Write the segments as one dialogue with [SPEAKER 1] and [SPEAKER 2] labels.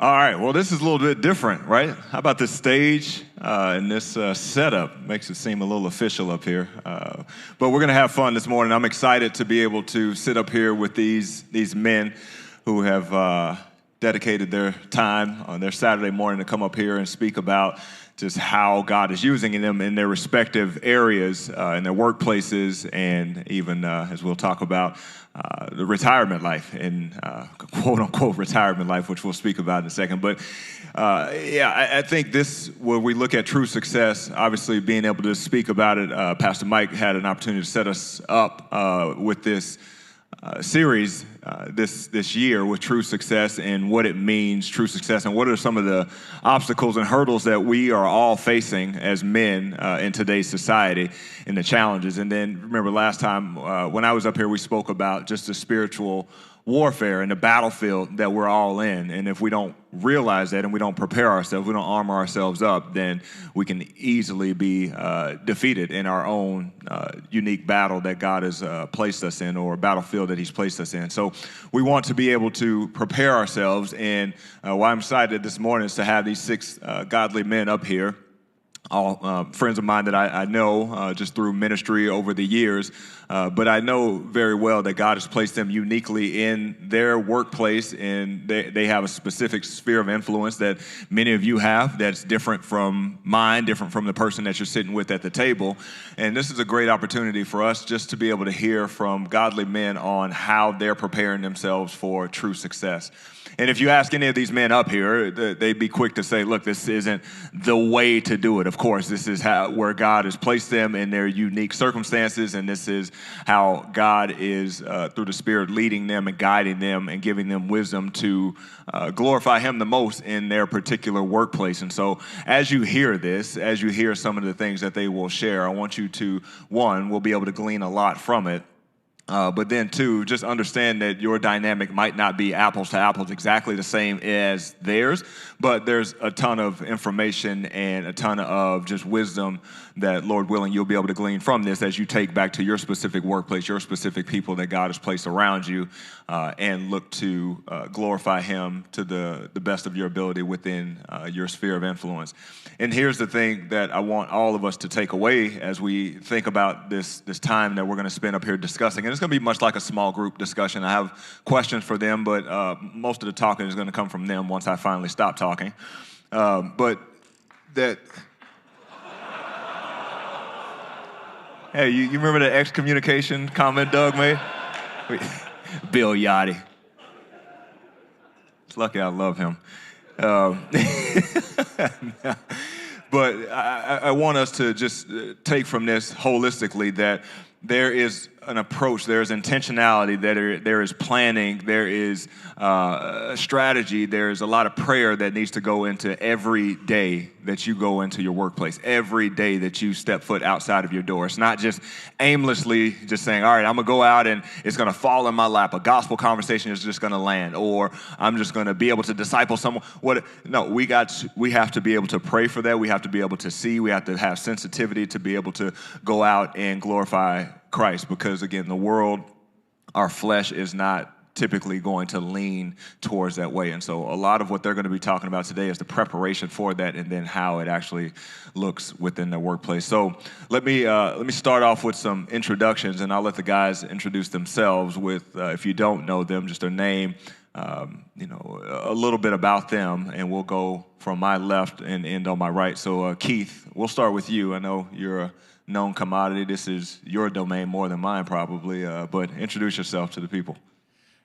[SPEAKER 1] All right, well, this is a little bit different, right? How about this stage and this setup? Makes it seem a little official up here. But we're going to have fun this morning. I'm excited to be able to sit up here with these men who have dedicated their time on their Saturday morning to come up here and speak about just how God is using them in their respective areas, in their workplaces, and even, as we'll talk about, the retirement life, and quote-unquote retirement life, which we'll speak about in a second. But I think this, where we look at true success, obviously being able to speak about it, Pastor Mike had an opportunity to set us up with this series this year with true success and what it means, true success, and what are some of the obstacles and hurdles that we are all facing as men in today's society and the challenges. And then remember last time when I was up here, we spoke about just the spiritual warfare and the battlefield that we're all in. And if we don't realize that and we don't prepare ourselves, we don't armor ourselves up, then we can easily be defeated in our own unique battle that God has placed us in, or battlefield that he's placed us in. So we want to be able to prepare ourselves. And why I'm excited this morning is to have these six godly men up here, all friends of mine that I know just through ministry over the years, but I know very well that God has placed them uniquely in their workplace, and they have a specific sphere of influence that many of you have that's different from mine, different from the person that you're sitting with at the table. And this is a great opportunity for us just to be able to hear from godly men on how they're preparing themselves for true success. And if you ask any of these men up here, they'd be quick to say, look, this isn't the way to do it. Of course, this is where God has placed them in their unique circumstances, and this is how God is, through the Spirit, leading them and guiding them and giving them wisdom to glorify Him the most in their particular workplace. And so as you hear this, as you hear some of the things that they will share, I want you to, one, we'll be able to glean a lot from it. But then, two, just understand that your dynamic might not be apples to apples exactly the same as theirs, but there's a ton of information and a ton of just wisdom that, Lord willing, you'll be able to glean from this as you take back to your specific workplace, your specific people that God has placed around you, and look to glorify Him to the best of your ability within your sphere of influence. And here's the thing that I want all of us to take away as we think about this time that we're going to spend up here discussing. And it's going to be much like a small group discussion. I have questions for them, but most of the talking is going to come from them once I finally stop talking. But that... Hey, you remember the excommunication comment Doug made? Bill Yachty. It's lucky I love him. But I want us to just take from this holistically that there is an approach, there is intentionality, there is planning, there is strategy, there is a lot of prayer that needs to go into every day that you go into your workplace, every day that you step foot outside of your door. It's not just aimlessly just saying, all right, I'm going to go out and it's going to fall in my lap. A gospel conversation is just going to land, or I'm just going to be able to disciple someone. No, we have to be able to pray for that. We have to be able to see. We have to have sensitivity to be able to go out and glorify Christ, because again, the world, our flesh is not typically going to lean towards that way. And so a lot of what they're going to be talking about today is the preparation for that, and then how it actually looks within their workplace. So let me start off with some introductions, and I'll let the guys introduce themselves with, if you don't know them, just their name, a little bit about them, and we'll go from my left and end on my right. So Keith, we'll start with you. I know you're a known commodity. This is your domain more than mine, probably, but introduce yourself to the people.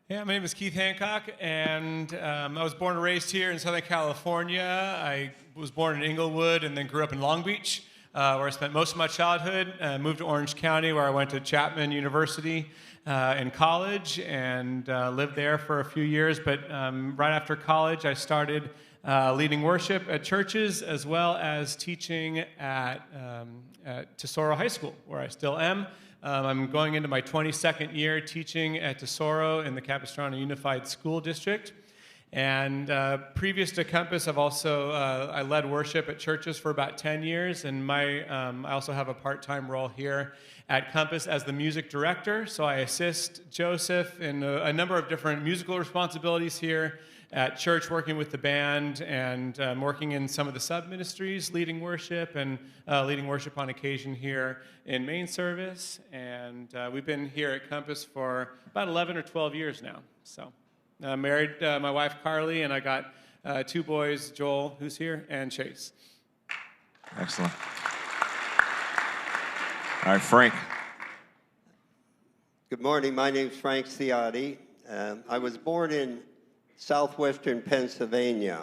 [SPEAKER 2] Yeah, my name is Keith Hancock, and I was born and raised here in Southern California. I was born in Inglewood and then grew up in Long Beach, where I spent most of my childhood. Moved to Orange County, where I went to Chapman University in college, and lived there for a few years. But right after college, I started leading worship at churches, as well as teaching at Tesoro High School, where I still am. I'm going into my 22nd year teaching at Tesoro in the Capistrano Unified School District. And previous to Compass, I led worship at churches for about 10 years, and I also have a part-time role here at Compass as the music director. So I assist Joseph in a number of different musical responsibilities here at church working with the band and working in some of the sub-ministries, leading worship and leading worship on occasion here in main service. And we've been here at Compass for about 11 or 12 years now. So married my wife, Carly, and I got 2 boys, Joel, who's here, and Chase.
[SPEAKER 1] Excellent. All right, Frank.
[SPEAKER 3] Good morning. My name's Frank Ciotti. I was born in southwestern Pennsylvania,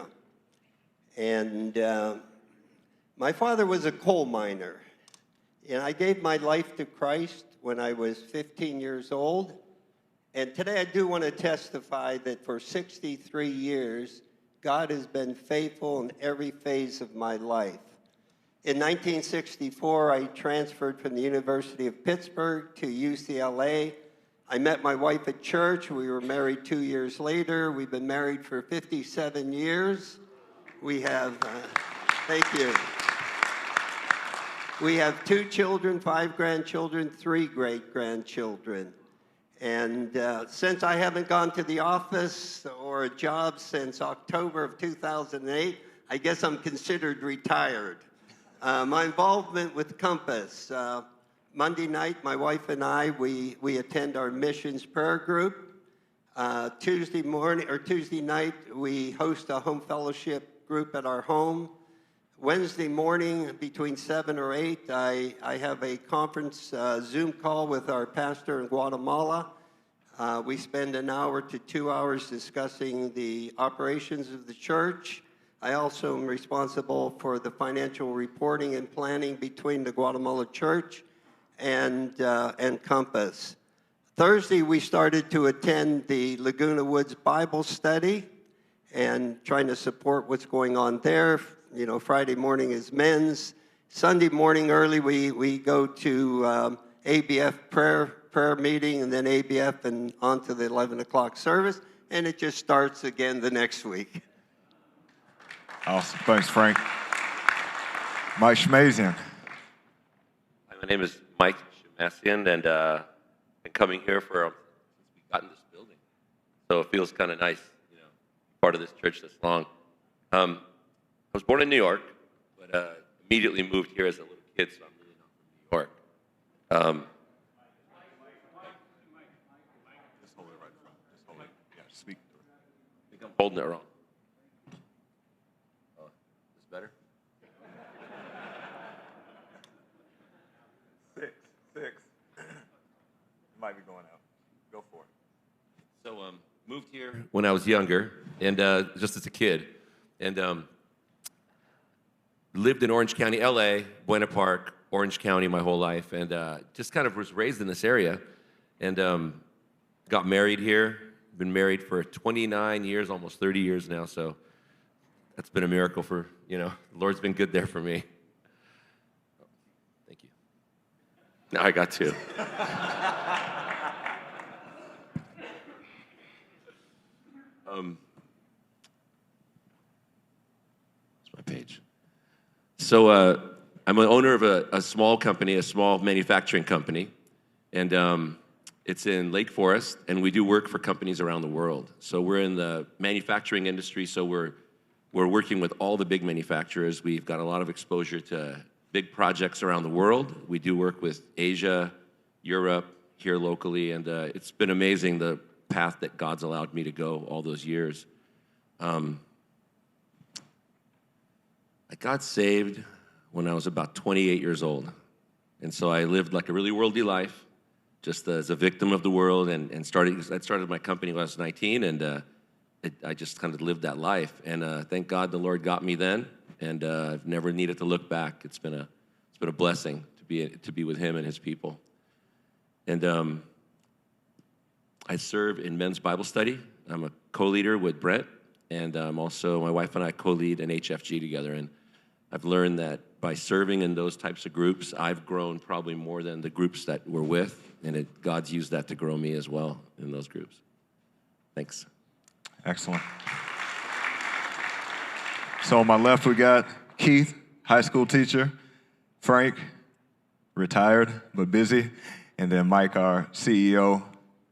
[SPEAKER 3] and my father was a coal miner, and I gave my life to Christ when I was 15 years old, and today I do want to testify that for 63 years, God has been faithful in every phase of my life. In 1964, I transferred from the University of Pittsburgh to UCLA. I met my wife at church. We were married 2 years later. We've been married for 57 years. We have, thank you. We have 2 children, 5 grandchildren, 3 great-grandchildren. And since I haven't gone to the office or a job since October of 2008, I guess I'm considered retired. My involvement with Compass, Monday night, my wife and I, we attend our missions prayer group. Tuesday night, we host a home fellowship group at our home. Wednesday morning, between 7 or 8, I have a conference Zoom call with our pastor in Guatemala. We spend an hour to 2 hours discussing the operations of the church. I also am responsible for the financial reporting and planning between the Guatemala church and Compass. Thursday, we started to attend the Laguna Woods Bible study and trying to support what's going on there. You know, Friday morning is men's. Sunday morning early, we go to ABF prayer meeting, and then ABF and on to the 11 o'clock service, and it just starts again the next week.
[SPEAKER 1] Awesome. Thanks, Frank. Mike Schmazian.
[SPEAKER 4] Hi, my name is Mike Schmazian, and I've been coming here for since we got in this building. So it feels kind of nice, you know, part of this church this long. I was born in New York, but immediately moved here as a little kid, so I'm really not from New York.
[SPEAKER 1] Just hold it right in front. Just hold it. Yeah, speak.
[SPEAKER 4] I think I'm holding it wrong. Better?
[SPEAKER 1] 6. Might be going out. Go for it.
[SPEAKER 4] So moved here when I was younger, and just as a kid, and lived in Orange County, LA, Buena Park, Orange County my whole life, and just kind of was raised in this area, and got married here. Been married for 29 years, almost 30 years now, so that's been a miracle for, you know, the Lord's been good there for me. Thank you. Now I got 2. That's my page. So I'm an owner of a small company, a small manufacturing company, and it's in Lake Forest, and we do work for companies around the world. So we're in the manufacturing industry, so we're working with all the big manufacturers. We've got a lot of exposure to big projects around the world. We do work with Asia, Europe, here locally, and it's been amazing the path that God's allowed me to go all those years. I got saved when I was about 28 years old, and so I lived like a really worldly life, just as a victim of the world, and I started my company when I was 19, and I just kind of lived that life, and thank God the Lord got me then, and I've never needed to look back. It's been a blessing to be with Him and His people, and I serve in men's Bible study. I'm a co-leader with Brent, and my wife and I co-lead an HFG together, and I've learned that by serving in those types of groups, I've grown probably more than the groups that we're with, and God's used that to grow me as well in those groups. Thanks.
[SPEAKER 1] Excellent. So on my left, we got Keith, high school teacher, Frank, retired but busy, and then Mike, our CEO.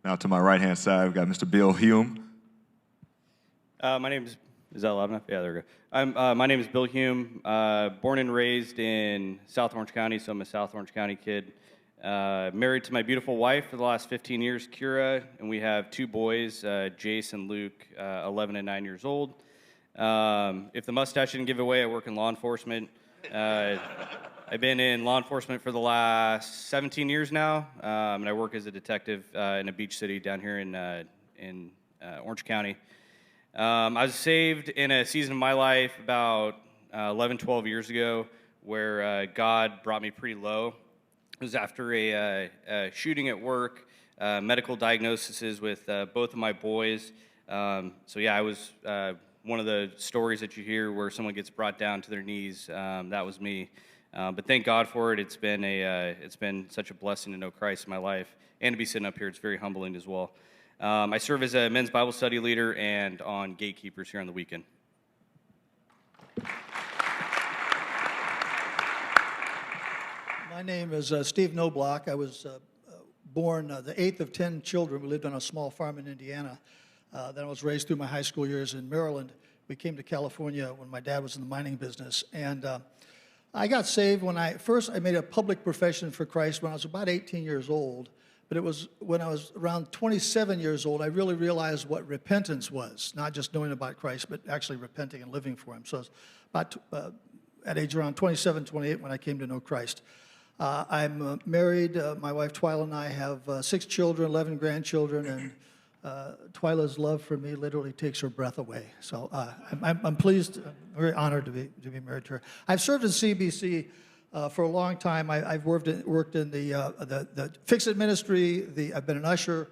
[SPEAKER 1] Now to my right-hand side, we've got Mr. Bill Hume.
[SPEAKER 5] My name is that loud enough? Yeah, there we go. My name is Bill Hume, born and raised in South Orange County, so I'm a South Orange County kid. Married to my beautiful wife for the last 15 years, Kira, and we have two boys, Jace and Luke, 11 and 9 years old. If the mustache didn't give away, I work in law enforcement. I've been in law enforcement for the last 17 years now, and I work as a detective in a beach city down here in Orange County. I was saved in a season of my life about 11, 12 years ago where God brought me pretty low. It was after a shooting at work, medical diagnoses with both of my boys. So yeah, I was one of the stories that you hear where someone gets brought down to their knees. That was me. But thank God for it. It's been such a blessing to know Christ in my life, and to be sitting up here. It's very humbling as well. I serve as a men's Bible study leader and on Gatekeepers here on the weekend.
[SPEAKER 6] My name is Steve Knobloch. I was born the 8th of 10 children. We lived on a small farm in Indiana. Then I was raised through my high school years in Maryland. We came to California when my dad was in the mining business. And I got saved when I made a public profession for Christ when I was about 18 years old. But it was when I was around 27 years old, I really realized what repentance was, not just knowing about Christ, but actually repenting and living for him. So I was about at age around 27, 28 when I came to know Christ. I'm married. My wife Twyla and I have 6 children, 11 grandchildren, and Twyla's love for me literally takes her breath away. So I'm pleased, I'm very honored to be married to her. I've served in CBC for a long time. I've worked in the Fix-It ministry. I've been an usher.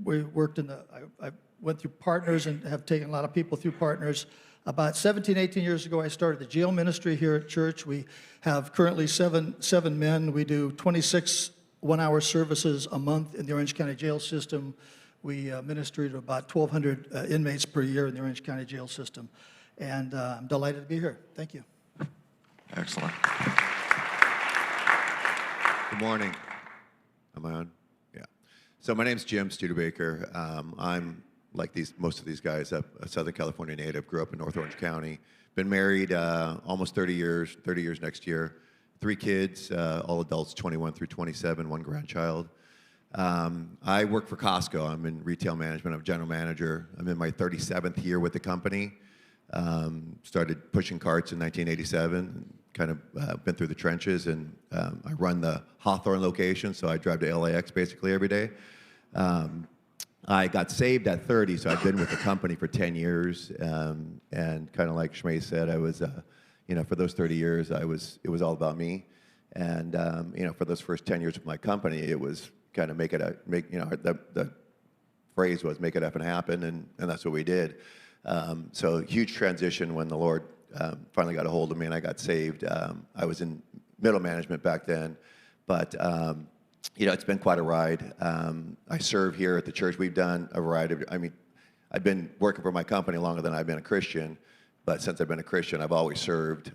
[SPEAKER 6] We worked I went through partners and have taken a lot of people through partners. About 17, 18 years ago, I started the jail ministry here at church. We have currently seven men. We do 26 one-hour services a month in the Orange County jail system. We minister to about 1,200 inmates per year in the Orange County jail system. And I'm delighted to be here. Thank you.
[SPEAKER 1] Excellent.
[SPEAKER 7] Good morning. Am I on? Yeah. So my name's Jim Studebaker. I'm like most of these guys, a Southern California native. Grew up in North Orange County. Been married almost 30 years next year. 3 kids, all adults, 21 through 27, 1 grandchild. I work for Costco. I'm in retail management. I'm general manager. I'm in my 37th year with the company. Started pushing carts in 1987. Kind of been through the trenches, and I run the Hawthorne location, so I drive to LAX basically every day. I got saved at 30, so I've been with the company for 10 years, and kind of like Shmei said, I was, for those 30 years, it was all about me, and for those first 10 years of my company, it was kind of the phrase was make it up and happen, and that's what we did. So huge transition when the Lord finally got a hold of me and I got saved. I was in middle management back then, but it's been quite a ride. I serve here at the church. We've done a variety of, I've been working for my company longer than I've been a Christian, but since I've been a Christian, I've always served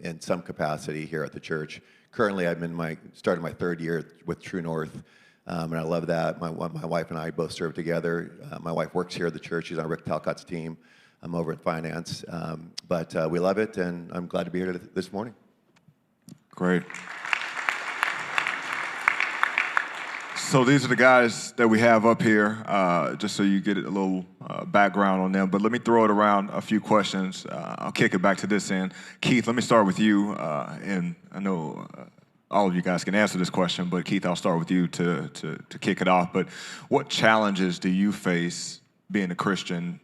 [SPEAKER 7] in some capacity here at the church. Currently, starting my 3rd year with True North, and I love that. My wife and I both serve together. My wife works here at the church. She's on Rick Talcott's team. I'm over in finance, but we love it, and I'm glad to be here this morning.
[SPEAKER 1] Great. So these are the guys that we have up here, just so you get a little background on them. But let me throw it around a few questions. I'll kick it back to this end. Keith, let me start with you. And I know all of you guys can answer this question, but Keith, I'll start with you to kick it off. But what challenges do you face being a Christian,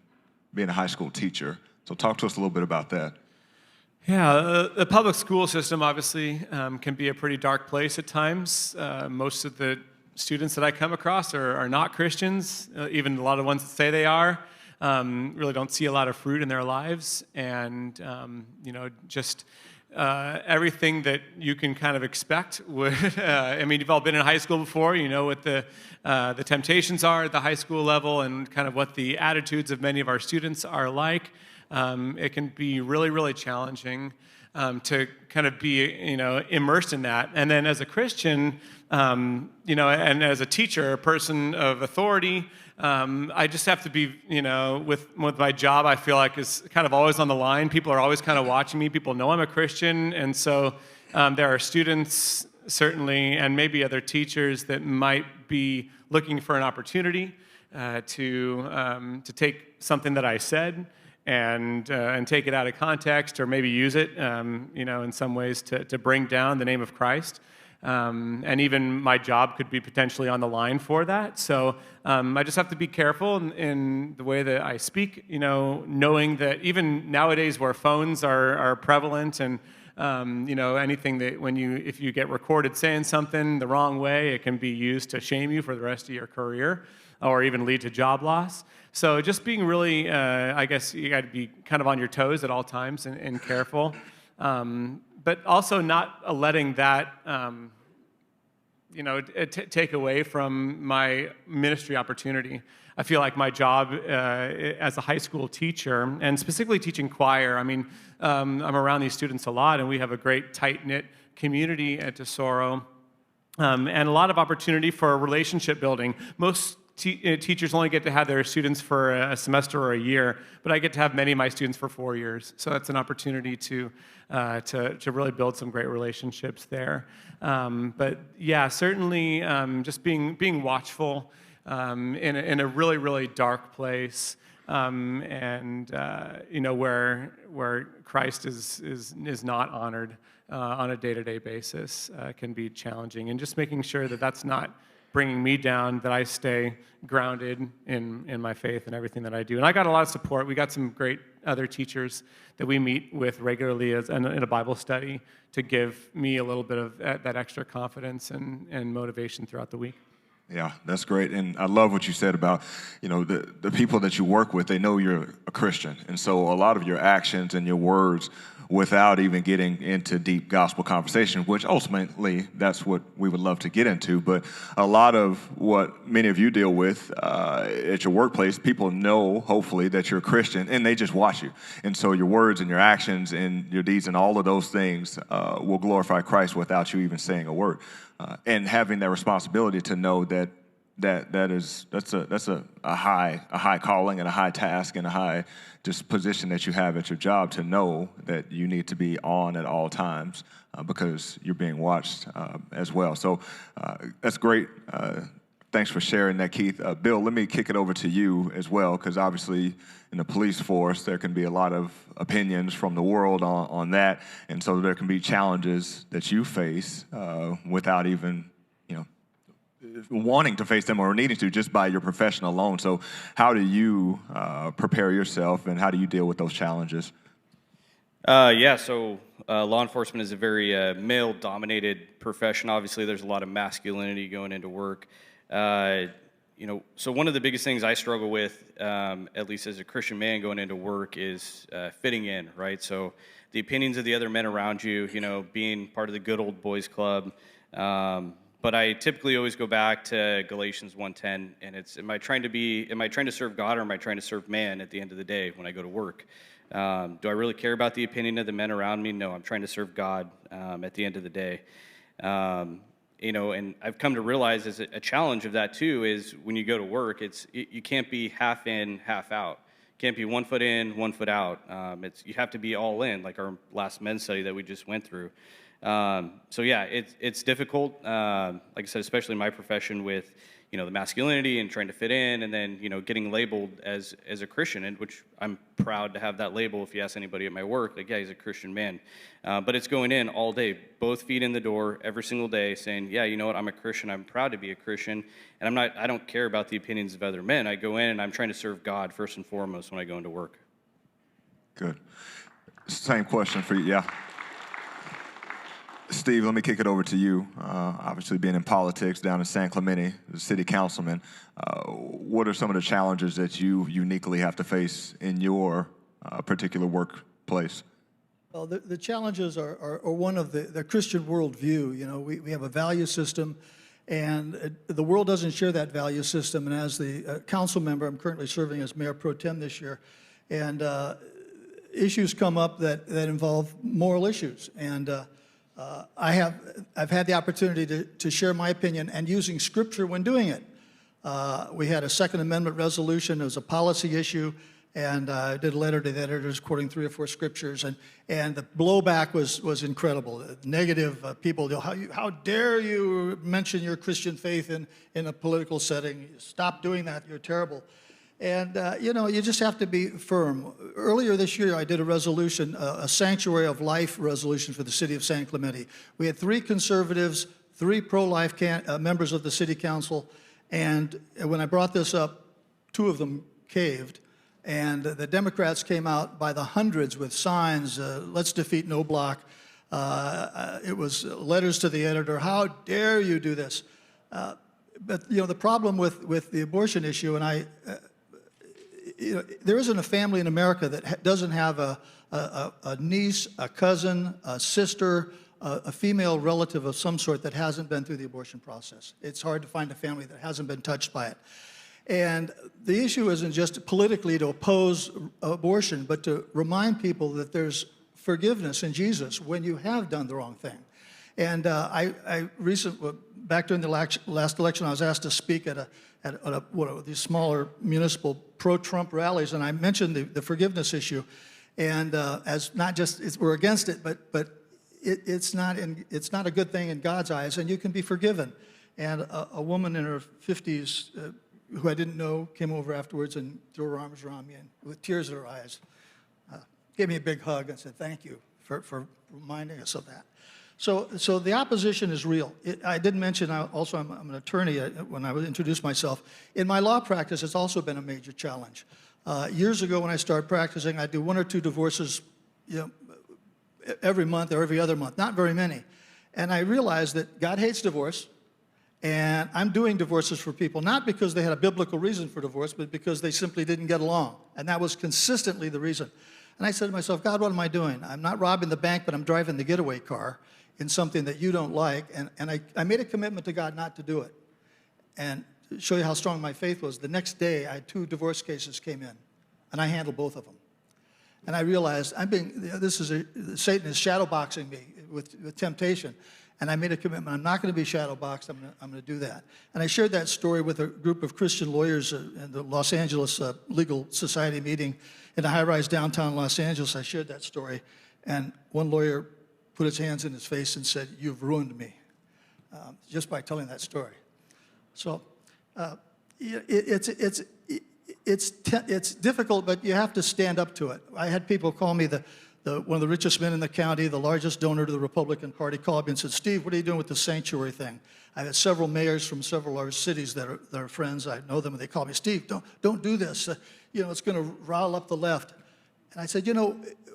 [SPEAKER 1] being a high school teacher? So talk to us a little bit about that.
[SPEAKER 2] Yeah, the public school system obviously can be a pretty dark place at times. Most of the students that I come across are not Christians. Even a lot of ones that say they are really don't see a lot of fruit in their lives, and just everything that you can kind of expect would. You've all been in high school before. You know what the temptations are at the high school level, and kind of what the attitudes of many of our students are like. It can be really, really challenging. to kind of be, immersed in that. And then as a Christian, and as a teacher, a person of authority, I just have to be, with my job, I feel like is kind of always on the line. People are always kind of watching me. People know I'm a Christian. And so there are students, certainly, and maybe other teachers that might be looking for an opportunity to take something that I said and take it out of context, or maybe use it, in some ways to bring down the name of Christ. And even my job could be potentially on the line for that. So I just have to be careful in the way that I speak, knowing that even nowadays where phones are prevalent and anything that if you get recorded saying something the wrong way, it can be used to shame you for the rest of your career or even lead to job loss. So just being really, I guess you got to be kind of on your toes at all times and careful. But also not letting that, take away from my ministry opportunity. I feel like my job as a high school teacher, and specifically teaching choir, I'm around these students a lot, and we have a great tight-knit community at Tesoro, and a lot of opportunity for relationship building. Most teachers only get to have their students for a semester or a year, but I get to have many of my students for 4 years. So that's an opportunity to really build some great relationships there. But yeah, certainly just being watchful in a really, really dark place, and where Christ is not honored on a day-to-day basis can be challenging, and just making sure that that's not bringing me down, that I stay grounded in my faith and everything that I do. And I got a lot of support. We got some great other teachers that we meet with regularly in a Bible study to give me a little bit of that extra confidence and motivation throughout the week.
[SPEAKER 1] Yeah, that's great. And I love what you said about, the people that you work with, they know you're a Christian. And so a lot of your actions and your words, without even getting into deep gospel conversation, which ultimately that's what we would love to get into. But a lot of what many of you deal with at your workplace, people know, hopefully, that you're a Christian, and they just watch you. And so your words and your actions and your deeds and all of those things will glorify Christ without you even saying a word. And having that responsibility to know that's a high calling and a high task and a high just position that you have at your job, to know that you need to be on at all times because you're being watched as well. So that's great. Thanks for sharing that, Keith. Bill, let me kick it over to you as well, because obviously in the police force there can be a lot of opinions from the world on that, and so there can be challenges that you face without even wanting to face them or needing to, just by your profession alone. So how do you prepare yourself, and how do you deal with those challenges?
[SPEAKER 5] So law enforcement is a very male-dominated profession. Obviously, there's a lot of masculinity going into work. So one of the biggest things I struggle with, at least as a Christian man going into work, is fitting in, right? So the opinions of the other men around you, being part of the good old boys club. But I typically always go back to Galatians 1:10, and it's, am I trying to serve God, or am I trying to serve man at the end of the day when I go to work? Do I really care about the opinion of the men around me? No, I'm trying to serve God at the end of the day. And I've come to realize as a challenge of that too is when you go to work, you can't be half in, half out. You can't be 1 foot in, 1 foot out. You have to be all in, like our last men's study that we just went through. It's difficult, like I said, especially in my profession with, the masculinity and trying to fit in, and then, getting labeled as a Christian, and which I'm proud to have that label. If you ask anybody at my work, like, yeah, he's a Christian man. But it's going in all day, both feet in the door every single day, saying, yeah, you know what, I'm a Christian, I'm proud to be a Christian, and I don't care about the opinions of other men. I go in and I'm trying to serve God first and foremost when I go into work.
[SPEAKER 1] Good. Same question for you, yeah. Steve, let me kick it over to you. Obviously, being in politics down in San Clemente, the city councilman, what are some of the challenges that you uniquely have to face in your particular workplace?
[SPEAKER 6] Well, the challenges are one of the Christian worldview. We have a value system, and the world doesn't share that value system. And as the council member, I'm currently serving as mayor pro tem this year, and issues come up that involve moral issues. And I've had the opportunity to share my opinion and using Scripture when doing it. We had a Second Amendment resolution. It was a policy issue, and I did a letter to the editors quoting 3 or 4 scriptures, and the blowback was incredible. Negative people, how dare you mention your Christian faith in a political setting? Stop doing that, you're terrible. And, you just have to be firm. Earlier this year, I did a resolution, a Sanctuary of Life resolution for the city of San Clemente. We had 3 conservatives, 3 pro-life members of the city council, and when I brought this up, 2 of them caved. And the Democrats came out by the hundreds with signs, let's defeat No Block. It was letters to the editor, how dare you do this? But, the problem with the abortion issue, and there isn't a family in America that doesn't have a niece, a cousin, a sister, a female relative of some sort that hasn't been through the abortion process. It's hard to find a family that hasn't been touched by it. And the issue isn't just politically to oppose abortion, but to remind people that there's forgiveness in Jesus when you have done the wrong thing. And I recently, back during the last election, I was asked to speak at one of these smaller municipal pro-Trump rallies, and I mentioned the forgiveness issue, and as not just we're against it, but it's not a good thing in God's eyes, and you can be forgiven. And a woman in her 50s who I didn't know came over afterwards and threw her arms around me and with tears in her eyes, gave me a big hug and said, thank you for reminding us of that. So the opposition is real. I didn't mention, I'm an attorney when I introduced myself. In my law practice, it's also been a major challenge. Years ago when I started practicing, I'd do 1 or 2 divorces every month or every other month, not very many. And I realized that God hates divorce, and I'm doing divorces for people, not because they had a biblical reason for divorce, but because they simply didn't get along. And that was consistently the reason. And I said to myself, God, what am I doing? I'm not robbing the bank, but I'm driving the getaway car in something that you don't like. And I made a commitment to God not to do it. And to show you how strong my faith was, the next day I had 2 divorce cases came in, and I handled both of them. And I realized Satan is shadowboxing me with temptation. And I made a commitment, I'm not going to be shadowboxed, I'm going to do that. And I shared that story with a group of Christian lawyers in the Los Angeles Legal Society meeting in a high-rise downtown Los Angeles. I shared that story, and one lawyer put his hands in his face and said, you've ruined me, just by telling that story. So it's difficult, but you have to stand up to it. I had people call me one of the richest men in the county, the largest donor to the Republican Party, called me and said, Steve, what are you doing with the sanctuary thing? I've had several mayors from several large cities that are friends. I know them, and they call me, Steve, don't do this. It's going to rile up the left. And I said,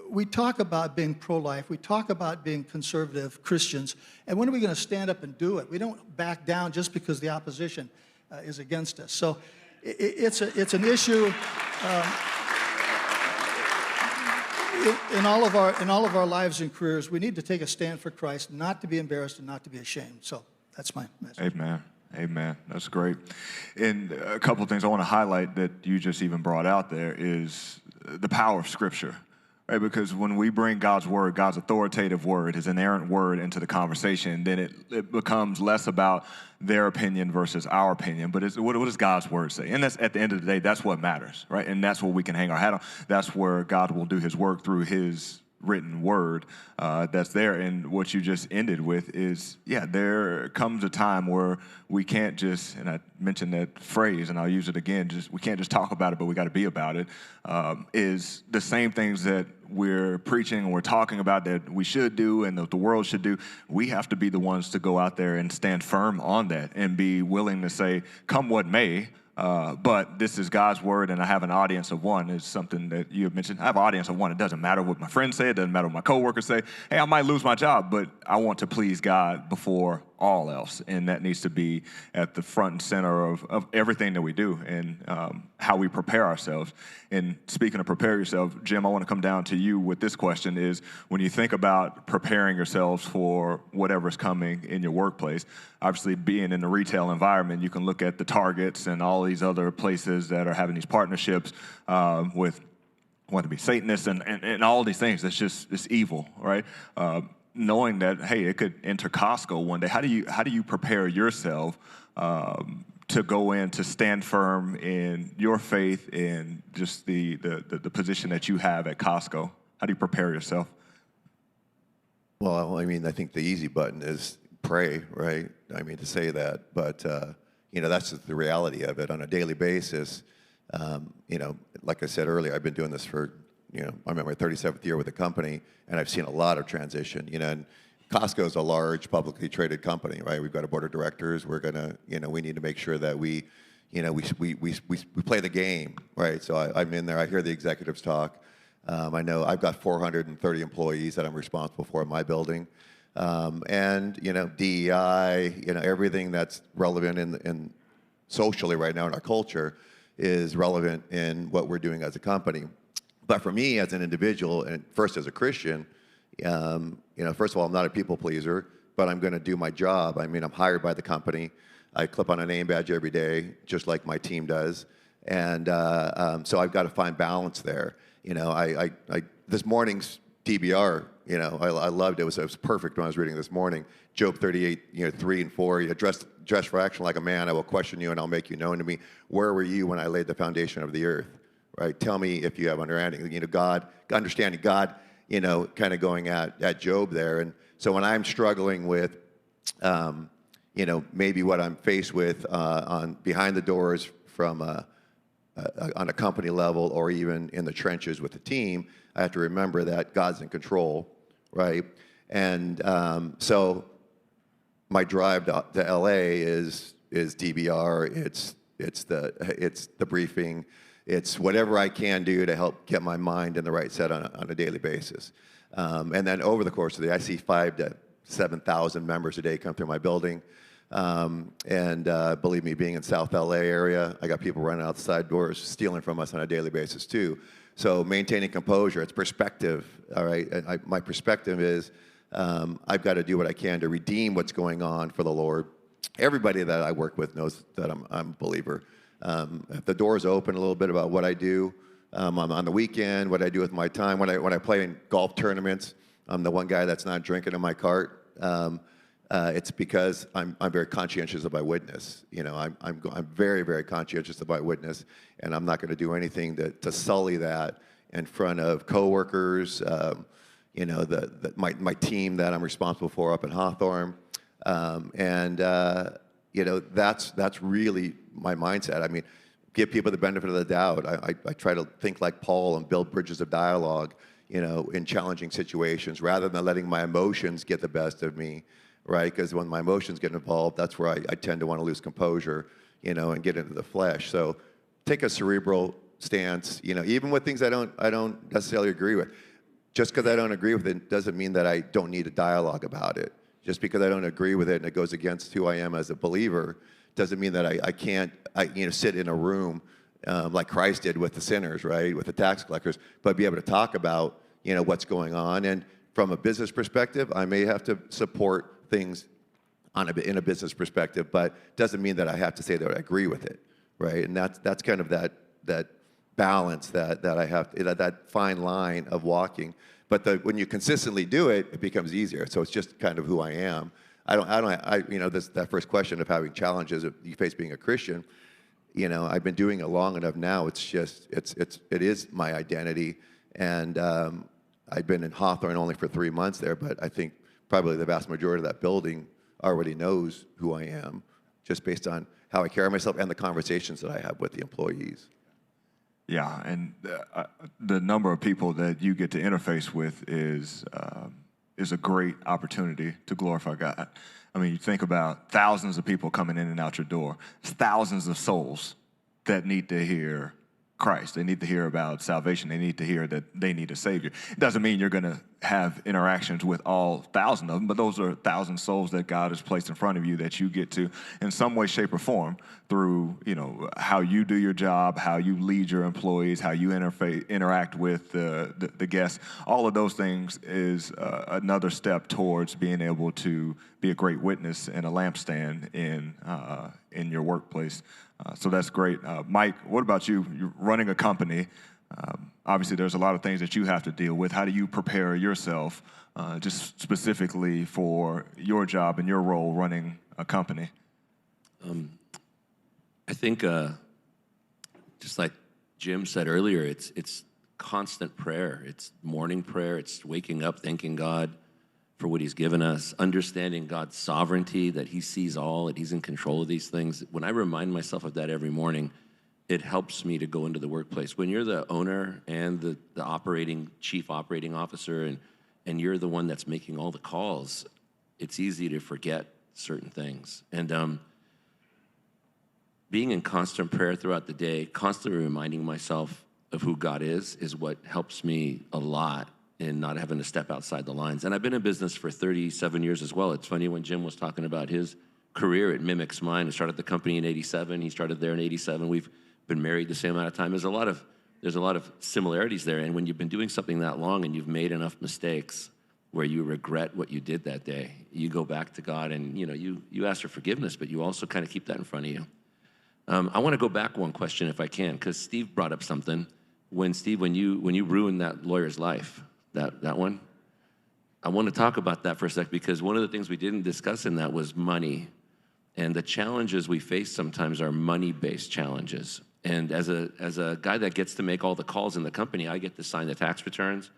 [SPEAKER 6] we talk about being pro-life. We talk about being conservative Christians. And when are we going to stand up and do it? We don't back down just because the opposition is against us. So it's an issue. In all of our lives and careers, we need to take a stand for Christ, not to be embarrassed and not to be ashamed. So that's my message.
[SPEAKER 1] Amen. That's great. And a couple of things I want to highlight that you just even brought out there is the power of Scripture. Right? Because when we bring God's word, God's authoritative word, his inerrant word into the conversation, then it becomes less about their opinion versus our opinion. But what does God's word say? And that's, at the end of the day, that's what matters, right? And that's what we can hang our hat on. That's where God will do his work through his written word that's there. And what you just ended with is, there comes a time where we can't just, and I mentioned that phrase, and I'll use it again, we can't just talk about it, but we got to be about it, is the same things that we're preaching and we're talking about that we should do and that the world should do. We have to be the ones to go out there and stand firm on that and be willing to say, come what may, but this is God's word, and I have an audience of one. Is something that you have mentioned. I have an audience of one. It doesn't matter what my friends say. It doesn't matter what my coworkers say. Hey, I might lose my job, but I want to please God before all else, and that needs to be at the front and center of everything that we do and how we prepare ourselves. And speaking of prepare yourself, Jim, I want to come down to you with this question is, when you think about preparing yourselves for whatever's coming in your workplace, obviously being in the retail environment, you can look at the Targets and all these other places that are having these partnerships with want to be Satanists and all these things. It's evil, right? Knowing that, hey, it could enter Costco one day. How do you prepare yourself to go in to stand firm in your faith in just the position that you have at Costco? How do you prepare yourself?
[SPEAKER 7] Well, I mean, I think the easy button is pray, right? I mean, to say that, but that's just the reality of it on a daily basis. Like I said earlier, I've been doing this for, I'm in my 37th year with the company, and I've seen a lot of transition. And Costco is a large publicly traded company, right? We've got a board of directors. We're gonna, we need to make sure that we play the game, right? So I'm in there. I hear the executives talk. I know I've got 430 employees that I'm responsible for in my building. And DEI, everything that's relevant in socially right now in our culture is relevant in what we're doing as a company. But for me as an individual, and first as a Christian, first of all, I'm not a people pleaser, but I'm going to do my job. I mean, I'm hired by the company. I clip on a name badge every day, just like my team does. And so I've got to find balance there. This morning's DBR, I loved it. It was perfect when I was reading this morning. Job 38, 3 and 4. Dress for action like a man. I will question you and I'll make you known to me. Where were you when I laid the foundation of the earth? Right? Tell me if you have understanding. God, kind of going at Job there. And so when I'm struggling with, maybe what I'm faced with on behind the doors from on a company level or even in the trenches with the team, I have to remember that God's in control, right? And so my drive to LA is DBR. It's the briefing. It's whatever I can do to help get my mind in the right set on a daily basis. And then over the course of the day, I see 5,000 to 7,000 members a day come through my building. And believe me, being in South LA area, I got people running outside doors, stealing from us on a daily basis too. So maintaining composure, it's perspective, all right? And my perspective is I've got to do what I can to redeem what's going on for the Lord. Everybody that I work with knows that I'm a believer. If the doors open a little bit about what I do on the weekend, what I do with my time. When I play in golf tournaments, I'm the one guy that's not drinking in my cart. It's because I'm very conscientious of my witness. I'm very, very conscientious of my witness, and I'm not going to do anything to sully that in front of coworkers. My team that I'm responsible for up in Hawthorne, that's really my mindset. I mean, give people the benefit of the doubt. I try to think like Paul and build bridges of dialogue, in challenging situations rather than letting my emotions get the best of me, right? Because when my emotions get involved, that's where I tend to want to lose composure, and get into the flesh. So take a cerebral stance, even with things I don't necessarily agree with. Just because I don't agree with it doesn't mean that I don't need a dialogue about it. Just because I don't agree with it and it goes against who I am as a believer doesn't mean that I can't sit in a room like Christ did with the sinners, right, with the tax collectors, but be able to talk about what's going on. And from a business perspective, I may have to support things in a business perspective, but doesn't mean that I have to say that I agree with it, right? And that's kind of that balance that I have, that fine line of walking. But when you consistently do it, it becomes easier. So it's just kind of who I am. That first question of having challenges that you face being a Christian, I've been doing it long enough now. It is my identity. And I've been in Hawthorne only for 3 months there, but I think probably the vast majority of that building already knows who I am, just based on how I carry myself and the conversations that I have with the employees.
[SPEAKER 1] Yeah, and the number of people that you get to interface with is a great opportunity to glorify God. I mean, you think about thousands of people coming in and out your door. It's thousands of souls that need to hear Christ. They need to hear about salvation. They need to hear that they need a Savior. It doesn't mean you're going to have interactions with all 1,000 of them, but those are 1,000 souls that God has placed in front of you that you get to, in some way, shape, or form, through how you do your job, how you lead your employees, how you interact with the guests. All of those things is another step towards being able to be a great witness and a lampstand in your workplace. So that's great. Mike, what about you? You're running a company. Obviously, there's a lot of things that you have to deal with. How do you prepare yourself, just specifically for your job and your role running a company?
[SPEAKER 4] I think, just like Jim said earlier, it's constant prayer. It's morning prayer. It's waking up, thanking God for what he's given us, understanding God's sovereignty, that he sees all, that he's in control of these things. When I remind myself of that every morning, it helps me to go into the workplace. When you're the owner and the chief operating officer, and you're the one that's making all the calls, it's easy to forget certain things. And being in constant prayer throughout the day, constantly reminding myself of who God is what helps me a lot in not having to step outside the lines. And I've been in business for 37 years as well. It's funny, when Jim was talking about his career, it mimics mine. I started the company in 87. He started there in 87. We've been married the same amount of time. There's a lot of similarities there. And when you've been doing something that long and you've made enough mistakes where you regret what you did that day, you go back to God and you ask for forgiveness, but you also kind of keep that in front of you. I want to go back one question if I can, because Steve brought up something. When you ruined that lawyer's life, that one, I want to talk about that for a sec, because one of the things we didn't discuss in that was money. And the challenges we face sometimes are money-based challenges. And as a guy that gets to make all the calls in the company, I get to sign the tax returns.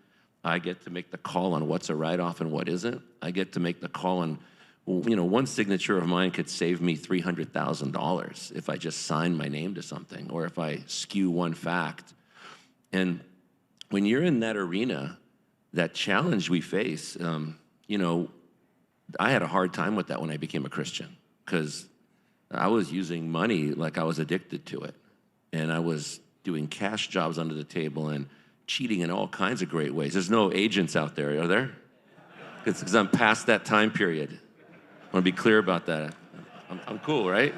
[SPEAKER 4] I get to make the call on what's a write-off and what isn't. I get to make the call on, one signature of mine could save me $300,000 if I just sign my name to something, or if I skew one fact. And when you're in that arena, that challenge we face, I had a hard time with that when I became a Christian, because I was using money like I was addicted to it. And I was doing cash jobs under the table and cheating in all kinds of great ways. There's no agents out there, are there? Because I'm past that time period. I want to be clear about that. I'm cool, right?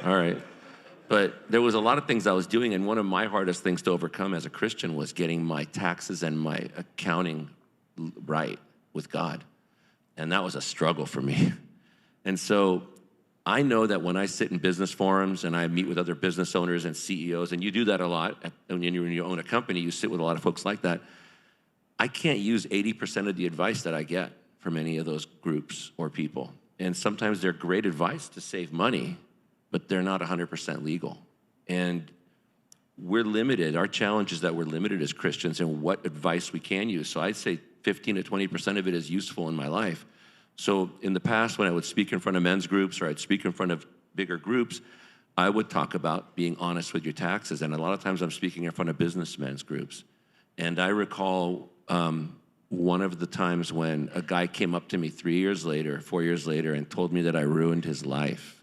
[SPEAKER 4] All right. But there was a lot of things I was doing, and one of my hardest things to overcome as a Christian was getting my taxes and my accounting right with God. And that was a struggle for me. And so I know that when I sit in business forums and I meet with other business owners and CEOs, and you do that a lot, when you own a company, you sit with a lot of folks like that, I can't use 80% of the advice that I get from any of those groups or people. And sometimes they're great advice to save money, but they're not 100% legal. And we're limited. Our challenge is that we're limited as Christians in what advice we can use. So I'd say 15 to 20% of it is useful in my life. So in the past, when I would speak in front of men's groups or I'd speak in front of bigger groups, I would talk about being honest with your taxes. And a lot of times I'm speaking in front of businessmen's groups. And I recall one of the times when a guy came up to me 4 years later, and told me that I ruined his life.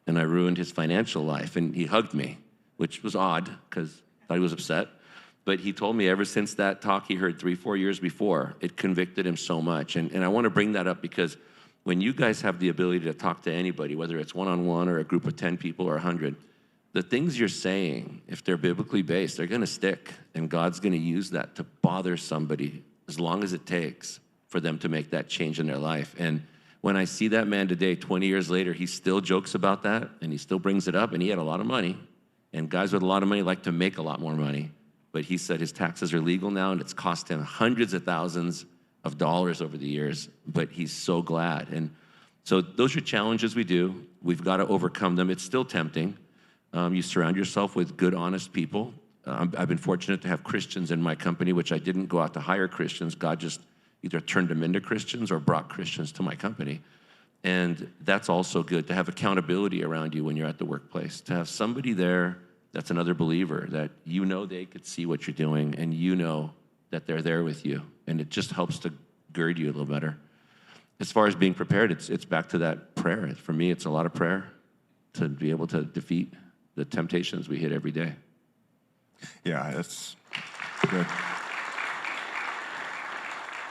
[SPEAKER 4] And I ruined his financial life. And he hugged me, which was odd, because I thought he was upset. But he told me ever since that talk he heard 3-4 years before, it convicted him so much. And I want to bring that up because when you guys have the ability to talk to anybody, whether it's one-on-one or a group of 10 people or 100, the things you're saying, if they're biblically based, they're going to stick. And God's going to use that to bother somebody as long as it takes for them to make that change in their life. And when I see that man today, 20 years later, he still jokes about that, and he still brings it up, and he had a lot of money. And guys with a lot of money like to make a lot more money. But he said his taxes are legal now, and it's cost him hundreds of thousands of dollars over the years, but he's so glad. And so those are challenges we do. We've got to overcome them. It's still tempting. You surround yourself with good, honest people. I've been fortunate to have Christians in my company, which I didn't go out to hire Christians. God just either turned them into Christians or brought Christians to my company. And that's also good, to have accountability around you when you're at the workplace, to have somebody there that's another believer, that they could see what you're doing, and that they're there with you. And it just helps to gird you a little better. As far as being prepared, it's back to that prayer. For me, it's a lot of prayer to be able to defeat the temptations we hit every day.
[SPEAKER 1] Yeah, that's good.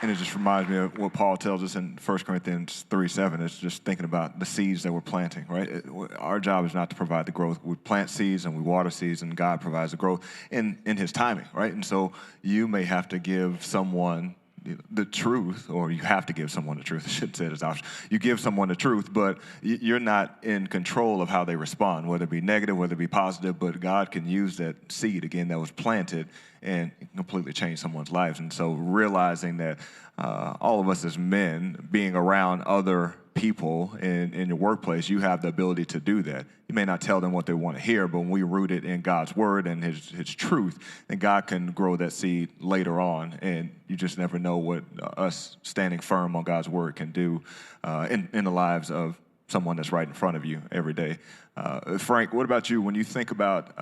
[SPEAKER 1] And it just reminds me of what Paul tells us in 1 Corinthians 3:7. It's just thinking about the seeds that we're planting, right? Our job is not to provide the growth. We plant seeds and we water seeds, and God provides the growth in his timing, right? And so you may have to give someone the truth, or you have to give someone the truth. I shouldn't say it as option. You give someone the truth, but you're not in control of how they respond, whether it be negative, whether it be positive. But God can use that seed again that was planted and completely change someone's lives. And so realizing that all of us as men, being around other people in your workplace, you have the ability to do that. You may not tell them what they want to hear, but when we root it in God's word and his truth, then God can grow that seed later on, and you just never know what us standing firm on God's word can do in the lives of someone that's right in front of you every day. Frank, what about you? When you think about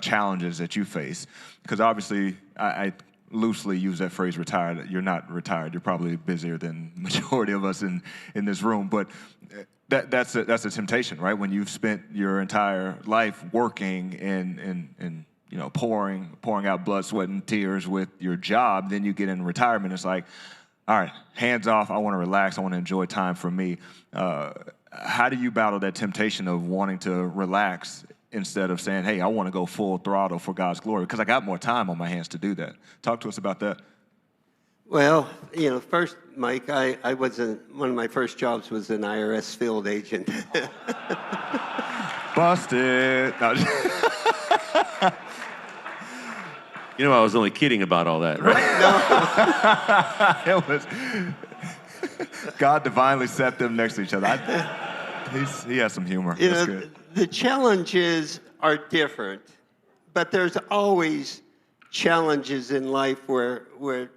[SPEAKER 1] challenges that you face, because obviously I loosely use that phrase retired. You're not retired. You're probably busier than majority of us in this room. But that's a temptation, right? When you've spent your entire life working and pouring out blood, sweat, and tears with your job, then you get in retirement. It's like, all right, hands off. I want to relax. I want to enjoy time for me. How do you battle that temptation of wanting to relax instead of saying, hey, I want to go full throttle for God's glory, because I got more time on my hands to do that? Talk to us about that.
[SPEAKER 3] Well, first, Mike, I wasn't, one of my first jobs was an IRS field agent.
[SPEAKER 1] Busted. No.
[SPEAKER 4] I was only kidding about all that, right?
[SPEAKER 1] It was, God divinely set them next to each other. He has some humor. That's good.
[SPEAKER 3] The challenges are different, but there's always challenges in life where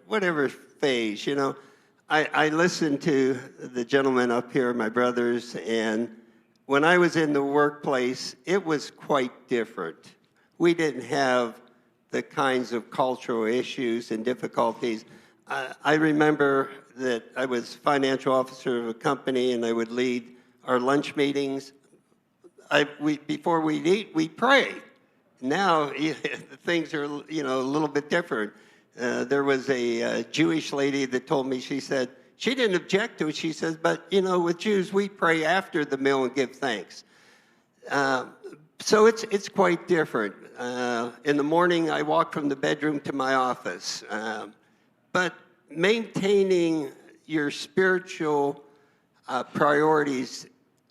[SPEAKER 3] whatever phase, I listened to the gentleman up here, my brothers, and when I was in the workplace, it was quite different. We didn't have the kinds of cultural issues and difficulties. I remember that I was financial officer of a company, and I would lead our lunch meetings. Before we'd eat, we'd pray. Now things are, a little bit different. There was a Jewish lady that told me, she said, she didn't object to it. She says, but, with Jews, we pray after the meal and give thanks. So it's quite different. In the morning, I walk from the bedroom to my office. But maintaining your spiritual priorities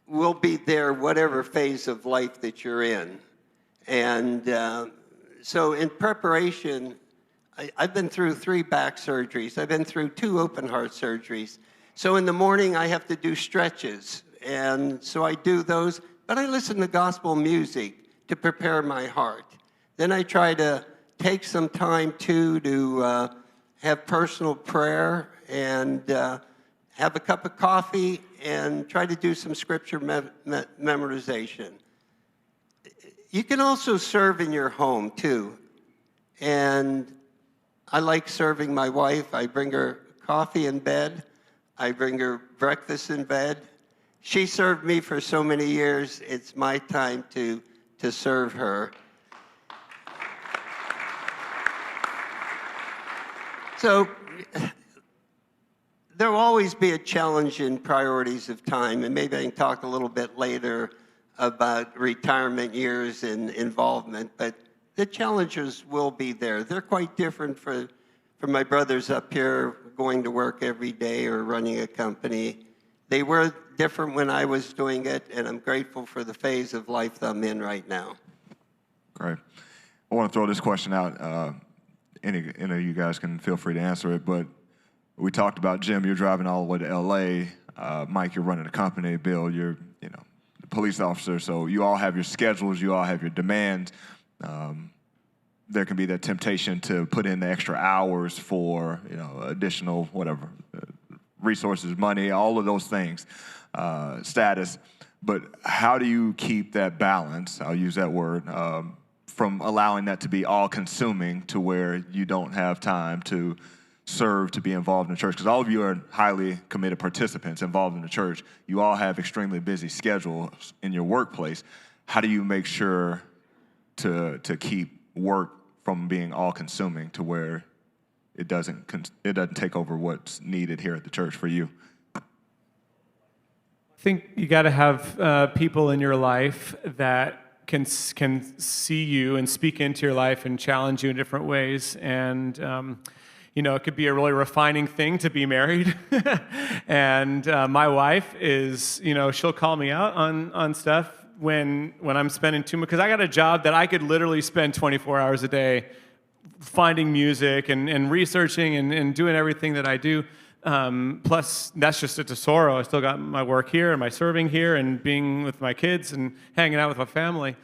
[SPEAKER 3] will be there whatever phase of life that you're in. And so in preparation, I've been through 3 back surgeries. I've been through 2 open heart surgeries. So in the morning, I have to do stretches. And so I do those, but I listen to gospel music to prepare my heart. Then I try to take some time, too, to have personal prayer and have a cup of coffee and try to do some scripture memorization. You can also serve in your home, too. And I like serving my wife. I bring her coffee in bed. I bring her breakfast in bed. She served me for so many years. It's my time to serve her. So there will always be a challenge in priorities of time, and maybe I can talk a little bit later about retirement years and involvement, but the challenges will be there. They're quite different for my brothers up here going to work every day or running a company. They were different when I was doing it, and I'm grateful for the phase of life that I'm in right now.
[SPEAKER 1] Great. I want to throw this question out. Any of you guys can feel free to answer it, but we talked about, Jim, you're driving all the way to L.A. Mike, you're running a company. Bill, you're the police officer. So you all have your schedules. You all have your demands. There can be that temptation to put in the extra hours for additional whatever resources, money, all of those things, status. But how do you keep that balance? I'll use that word. From allowing that to be all-consuming to where you don't have time to serve, to be involved in the church? Because all of you are highly committed participants involved in the church. You all have extremely busy schedules in your workplace. How do you make sure to keep work from being all-consuming to where it doesn't take over what's needed here at the church for you?
[SPEAKER 2] I think you got to have people in your life that can see you and speak into your life and challenge you in different ways. And it could be a really refining thing to be married. And my wife is, she'll call me out on stuff when I'm spending too much, because I got a job that I could literally spend 24 hours a day finding music and researching and doing everything that I do. Plus, that's just a tesoro. I still got my work here and my serving here and being with my kids and hanging out with my family.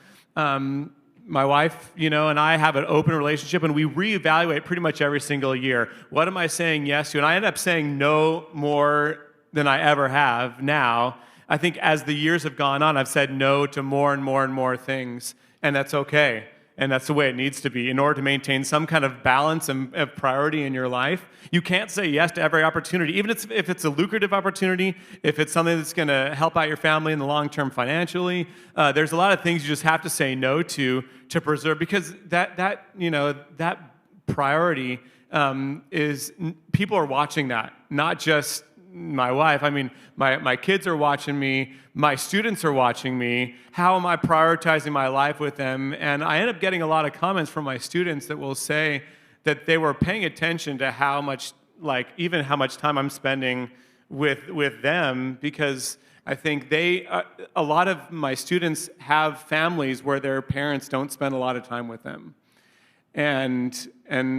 [SPEAKER 2] My wife, and I have an open relationship, and we reevaluate pretty much every single year. What am I saying yes to? And I end up saying no more than I ever have now. I think as the years have gone on, I've said no to more and more and more things, and that's okay. And that's the way it needs to be in order to maintain some kind of balance and priority in your life. You can't say yes to every opportunity, even if it's a lucrative opportunity, if it's something that's going to help out your family in the long term financially. There's a lot of things you just have to say no to preserve, because that priority is, people are watching that, not just my wife. I mean, my kids are watching me. My students are watching me. How am I prioritizing my life with them? And I end up getting a lot of comments from my students that will say that they were paying attention to how much time I'm spending with them, because I think a lot of my students have families where their parents don't spend a lot of time with them. And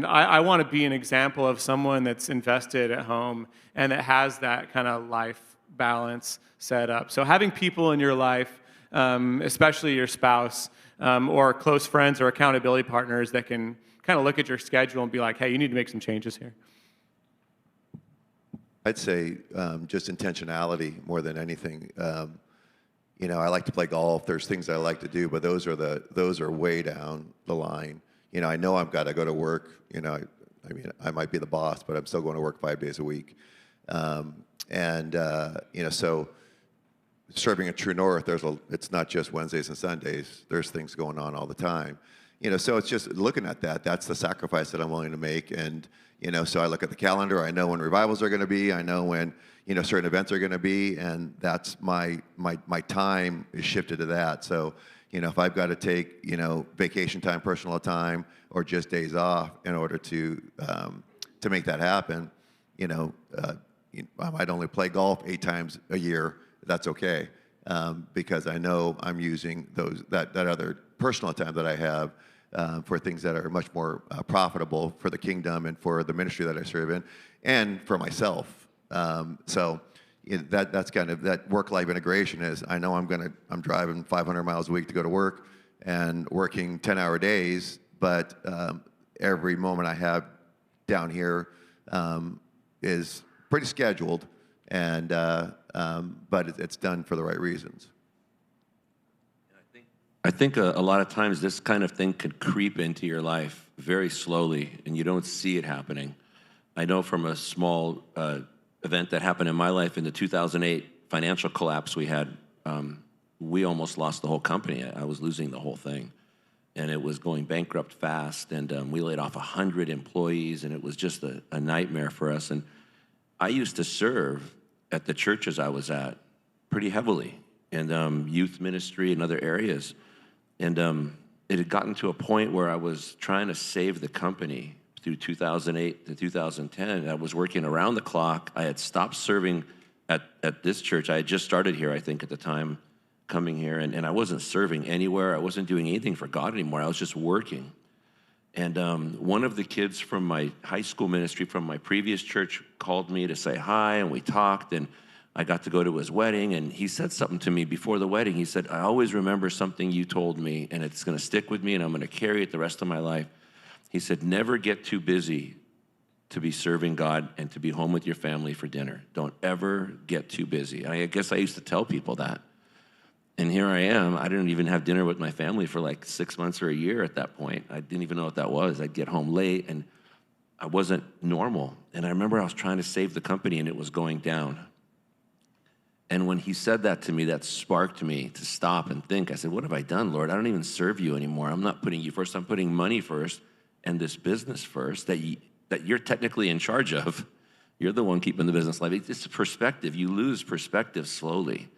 [SPEAKER 2] I want to be an example of someone that's invested at home and that has that kind of life balance set up. So having people in your life, especially your spouse or close friends or accountability partners that can kind of look at your schedule and be like, hey, you need to make some changes here.
[SPEAKER 7] I'd say just intentionality more than anything. I like to play golf. There's things I like to do, but those are way down the line. I know I've got to go to work. I might be the boss, but I'm still going to work 5 days a week. So serving at True North, it's not just Wednesdays and Sundays. There's things going on all the time. So it's just looking at that. That's the sacrifice that I'm willing to make. And, so I look at the calendar. I know when revivals are going to be. I know when, certain events are going to be. And that's my time is shifted to that. So, if I've got to take, vacation time, personal time, or just days off in order to make that happen, I might only play golf 8 times a year. That's okay, because I know I'm using that other personal time that I have for things that are much more profitable for the kingdom and for the ministry that I serve in, and for myself. That's kind of that work-life integration. Is I know I'm driving 500 miles a week to go to work and working 10-hour days, but every moment I have down here is pretty scheduled, and but it's done for the right reasons.
[SPEAKER 4] I think a lot of times this kind of thing could creep into your life very slowly, and you don't see it happening. I know from a small event that happened in my life in the 2008 financial collapse we had, we almost lost the whole company. I was losing the whole thing, and it was going bankrupt fast, and we laid off 100 employees, and it was just a nightmare for us. And I used to serve at the churches I was at pretty heavily, and youth ministry and other areas. And it had gotten to a point where I was trying to save the company through 2008 to 2010. I was working around the clock. I had stopped serving at this church. I had just started here, I think, at the time, coming here, and I wasn't serving anywhere. I wasn't doing anything for God anymore. I was just working. And one of the kids from my high school ministry from my previous church called me to say hi, and we talked, and I got to go to his wedding, and he said something to me before the wedding. He said, I always remember something you told me, and it's going to stick with me, and I'm going to carry it the rest of my life. He said, never get too busy to be serving God and to be home with your family for dinner. Don't ever get too busy. I guess I used to tell people that. And here I am. I didn't even have dinner with my family for like 6 months or a year at that point. I didn't even know what that was. I'd get home late, and I wasn't normal. And I remember I was trying to save the company, and it was going down. And when he said that to me, that sparked me to stop and think. I said, what have I done, Lord? I don't even serve you anymore. I'm not putting you first. I'm putting money first and this business first that you're technically in charge of. You're the one keeping the business alive. It's perspective. You lose perspective slowly.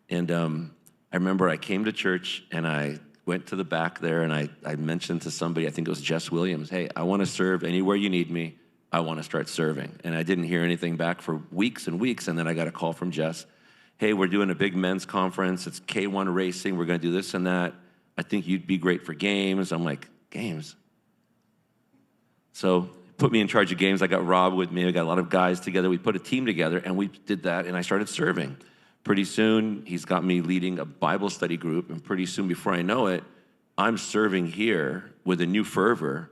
[SPEAKER 4] And I remember I came to church, and I went to the back there, and I mentioned to somebody, I think it was Jess Williams, hey, I want to serve anywhere you need me. I want to start serving. And I didn't hear anything back for weeks and weeks, and then I got a call from Jess. Hey, we're doing a big men's conference. It's K1 racing. We're going to do this and that. I think you'd be great for games. I'm like, games? So put me in charge of games. I got Rob with me. I got a lot of guys together. We put a team together, and we did that, and I started serving. Pretty soon, he's got me leading a Bible study group, and pretty soon, before I know it, I'm serving here with a new fervor,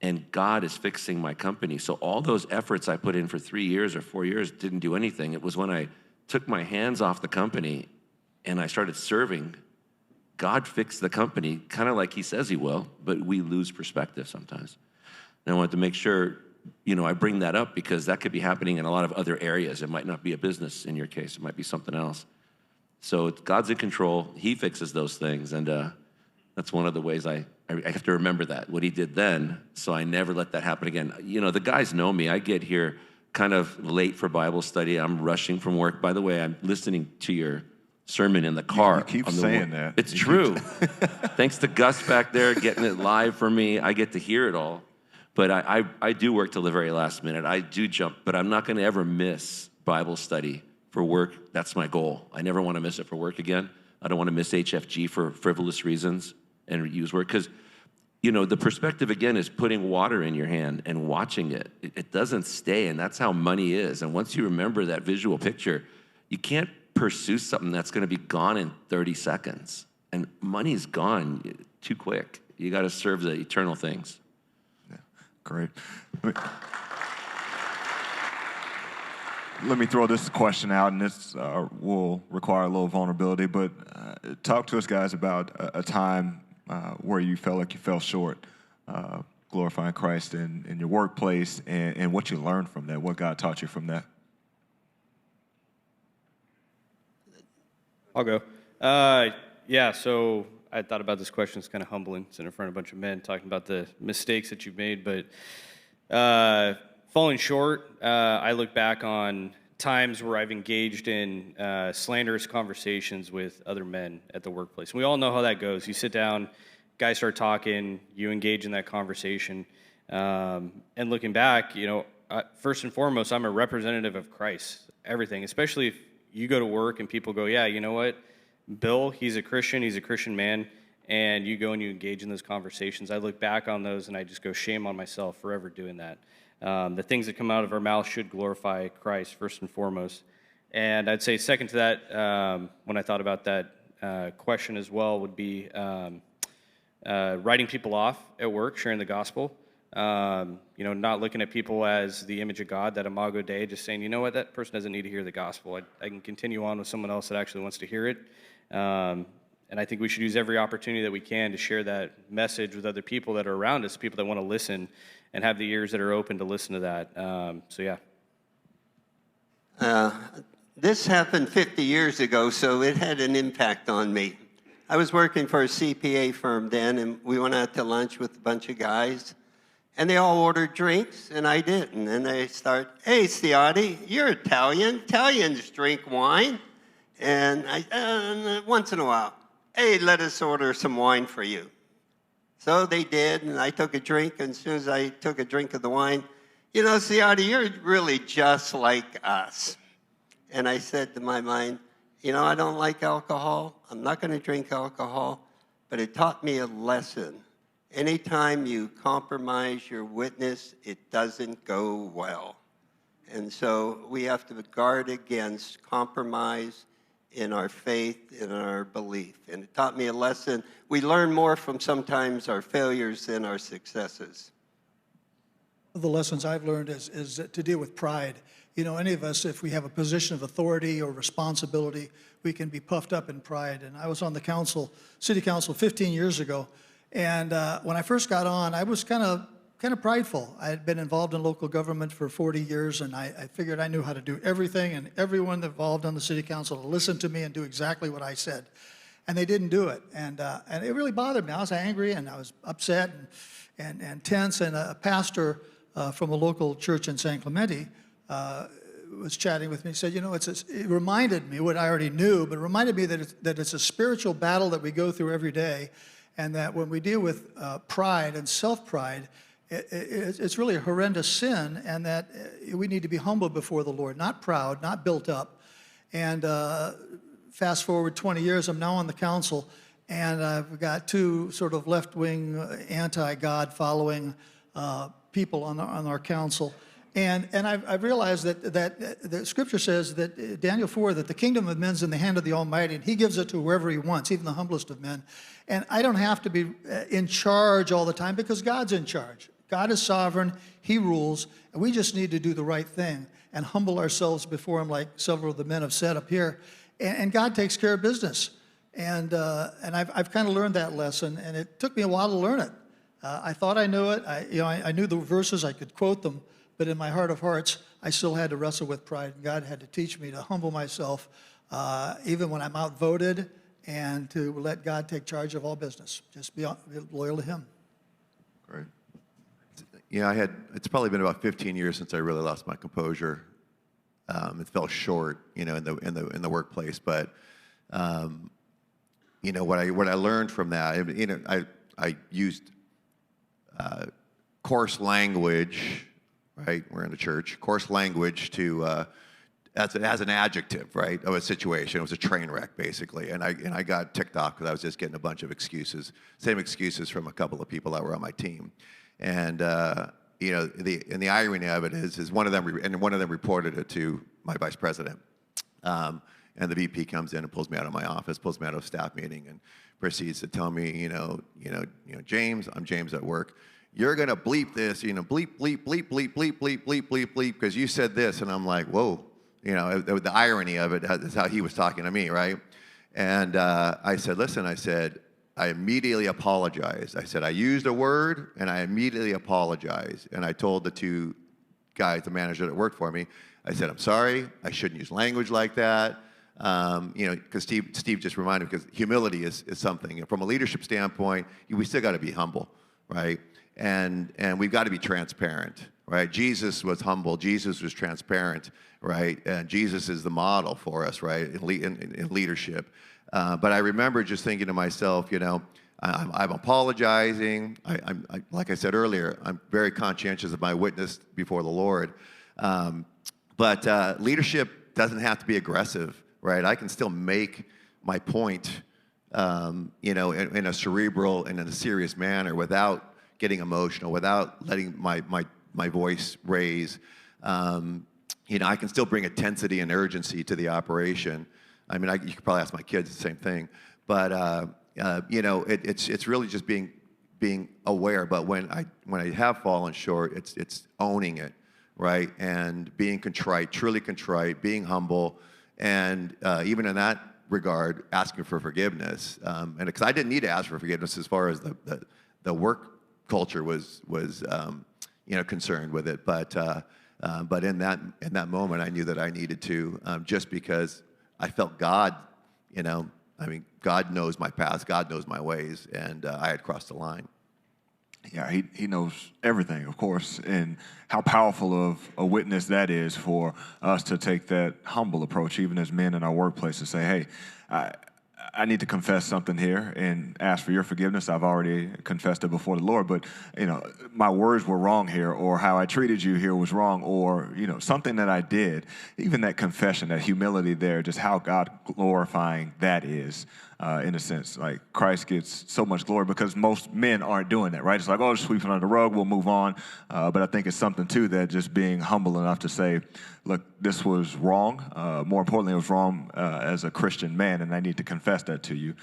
[SPEAKER 4] and God is fixing my company. So all those efforts I put in for 3 years or 4 years didn't do anything. It was when I took my hands off the company and I started serving, God fixed the company, kind of like he says he will, but we lose perspective sometimes. And I wanted to make sure, I bring that up because that could be happening in a lot of other areas. It might not be a business in your case. It might be something else. So God's in control. He fixes those things. And that's one of the ways I have to remember that, what he did then, so I never let that happen again. The guys know me. I get here kind of late for Bible study. I'm rushing from work. By the way, I'm listening to your sermon in the car.
[SPEAKER 1] You keep saying that.
[SPEAKER 4] It's true. Thanks to Gus back there getting it live for me. I get to hear it all. But I do work till the very last minute. I do jump, but I'm not going to ever miss Bible study for work. That's my goal. I never want to miss it for work again. I don't want to miss HFG for frivolous reasons and use work. Because, the perspective, again, is putting water in your hand and watching it. It doesn't stay, and that's how money is. And once you remember that visual picture, you can't pursue something that's going to be gone in 30 seconds. And money's gone too quick. You got to serve the eternal things.
[SPEAKER 1] Great. Let me throw this question out, and this will require a little vulnerability, but talk to us, guys, about a time where you felt like you fell short, glorifying Christ in your workplace, and what you learned from that, what God taught you from that.
[SPEAKER 5] I'll go. So I thought about this question. It's kind of humbling, sitting in front of a bunch of men talking about the mistakes that you've made. But falling short, I look back on times where I've engaged in slanderous conversations with other men at the workplace. We all know how that goes. You sit down, guys start talking, you engage in that conversation. And looking back, first and foremost, I'm a representative of Christ. Everything, especially if you go to work and people go, yeah, you know what? Bill, he's a Christian man, and you go and you engage in those conversations. I look back on those and I just go, shame on myself for ever doing that. The things that come out of our mouth should glorify Christ first and foremost. And I'd say second to that, when I thought about that question as well, would be writing people off at work, sharing the gospel. Not looking at people as the image of God, that imago Dei, just saying, you know what, that person doesn't need to hear the gospel. I can continue on with someone else that actually wants to hear it. And I think we should use every opportunity that we can to share that message with other people that are around us, people that want to listen and have the ears that are open to listen to that.
[SPEAKER 3] This happened 50 years ago, so it had an impact on me. I was working for a CPA firm then, and we went out to lunch with a bunch of guys. And they all ordered drinks, and I didn't. And they start, hey, Ciotti, you're Italian. Italians drink wine. And once in a while, hey, let us order some wine for you. So they did, and I took a drink. And as soon as I took a drink of the wine, Ciotti, you're really just like us. And I said to my mind, I don't like alcohol. I'm not going to drink alcohol. But it taught me a lesson. Anytime you compromise your witness, it doesn't go well. And so we have to guard against compromise in our faith, in our belief. And it taught me a lesson. We learn more from sometimes our failures than our successes.
[SPEAKER 6] One of the lessons I've learned is to deal with pride. Any of us, if we have a position of authority or responsibility, we can be puffed up in pride. And I was on the city council 15 years ago. And when I first got on, I was kind of prideful. I had been involved in local government for 40 years, and I figured I knew how to do everything, and everyone involved on the city council to listen to me and do exactly what I said. And they didn't do it, and it really bothered me. I was angry, and I was upset and tense, and a pastor from a local church in San Clemente was chatting with me. He said, it reminded me what I already knew, but it reminded me that it's a spiritual battle that we go through every day, and that when we deal with pride and self-pride, it's really a horrendous sin, and that we need to be humble before the Lord, not proud, not built up. And fast forward 20 years, I'm now on the council, and I've got two sort of left-wing, anti-God following people on our council. And I've realized that the scripture says that, Daniel 4, that the kingdom of men's in the hand of the Almighty, and he gives it to whoever he wants, even the humblest of men. And I don't have to be in charge all the time, because God's in charge. God is sovereign, he rules, and we just need to do the right thing and humble ourselves before him, like several of the men have said up here. And God takes care of business. And I've kind of learned that lesson, and it took me a while to learn it. I thought I knew it. I knew the verses, I could quote them, but in my heart of hearts, I still had to wrestle with pride. And God had to teach me to humble myself, even when I'm outvoted, and to let God take charge of all business. Just be loyal to him.
[SPEAKER 7] Great. Yeah, it's probably been about 15 years since I really lost my composure. It fell short, in the workplace. But what I learned from that, I used coarse language, right? We're in a church. Coarse language to as an adjective, right, of a situation. It was a train wreck, basically. And I got ticked off because I was just getting a bunch of excuses, same excuses from a couple of people that were on my team. And the irony of it is one of them reported it to my vice president. And the VP comes in and pulls me out of my office, pulls me out of a staff meeting, and proceeds to tell me, James, I'm James at work. You're gonna bleep this, bleep, bleep, bleep, bleep, bleep, bleep, bleep, bleep, bleep, because you said this. And I'm like, whoa, the irony of it is how he was talking to me, right? And I said, listen, I immediately apologized. I said, I used a word, and I immediately apologized. And I told the two guys, the manager that worked for me, I said, I'm sorry, I shouldn't use language like that. Because Steve just reminded me, because humility is something. And from a leadership standpoint, we still got to be humble, right? And we've got to be transparent, right? Jesus was humble. Jesus was transparent, right? And Jesus is the model for us, right, in leadership. But I remember just thinking to myself, I'm apologizing. Like I said earlier, I'm very conscientious of my witness before the Lord. But leadership doesn't have to be aggressive, right? I can still make my point, in a cerebral and in a serious manner without getting emotional, without letting my voice raise. I can still bring intensity and urgency to the operation. I mean, you could probably ask my kids the same thing, but it's really just being aware. But when I have fallen short, it's owning it, right, and being contrite, truly contrite, being humble, and even in that regard, asking for forgiveness. And because I didn't need to ask for forgiveness as far as the work culture was concerned with it, but in that moment, I knew that I needed to, just because I felt God, God knows my paths, God knows my ways, and I had crossed the line.
[SPEAKER 1] Yeah, he knows everything, of course, and how powerful of a witness that is for us to take that humble approach, even as men in our workplace, to say, hey, I need to confess something here and ask for your forgiveness. I've already confessed it before the Lord, but my words were wrong here, or how I treated you here was wrong, or something that I did. Even that confession, that humility there, just how God glorifying that is, in a sense. Like Christ gets so much glory because most men aren't doing that, right? It's like, just sweep it under the rug, we'll move on. But I think it's something too that just being humble enough to say, look, this was wrong. More importantly, it was wrong as a Christian man, and I need to confess that to you,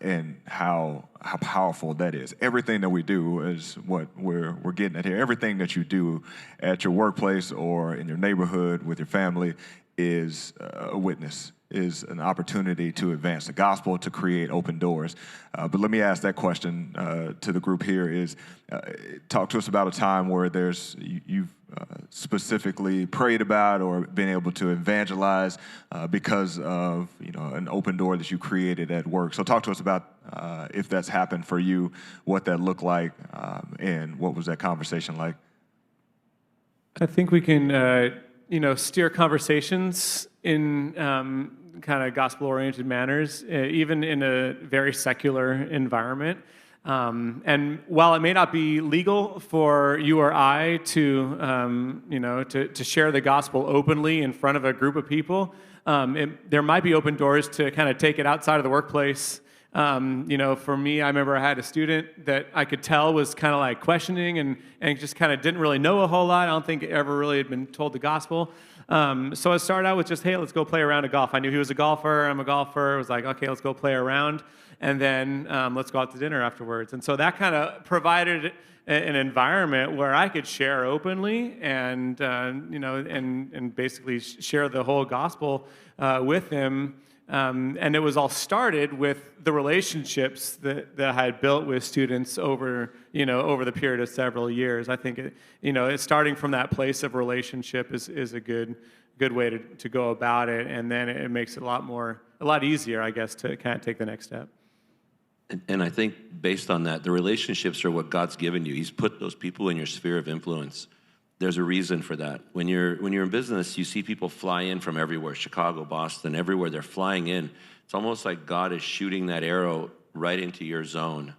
[SPEAKER 1] and how powerful that is. Everything that we do is what we're getting at here. Everything that you do at your workplace or in your neighborhood with your family is a witness, is an opportunity to advance the gospel, to create open doors. But let me ask that question to the group here is, talk to us about a time where you've specifically prayed about or been able to evangelize because of an open door that you created at work. So talk to us about if that's happened for you, what that looked like, and what was that conversation like?
[SPEAKER 2] I think we can, steer conversations in kind of gospel-oriented manners, even in a very secular environment. And while it may not be legal for you or I to, to share the gospel openly in front of a group of people, there might be open doors to kind of take it outside of the workplace. For me, I remember I had a student that I could tell was kind of like questioning and just kind of didn't really know a whole lot. I don't think ever really had been told the gospel. So I started out with just, hey, let's go play around at golf. I knew he was a golfer. I'm a golfer. I was like, okay, let's go play around. And then let's go out to dinner afterwards. And so that kind of provided an environment where I could share openly and basically share the whole gospel with him. And it was all started with the relationships that I had built with students over the period of several years. I think it's starting from that place of relationship is a good way to go about it, and then it makes it a lot easier, I guess, to kind of take the next step.
[SPEAKER 4] And I think based on that, the relationships are what God's given you. He's put those people in your sphere of influence. There's a reason for that. When you're in business, you see people fly in from everywhere, Chicago, Boston, everywhere. They're flying in. It's almost like God is shooting that arrow right into your zone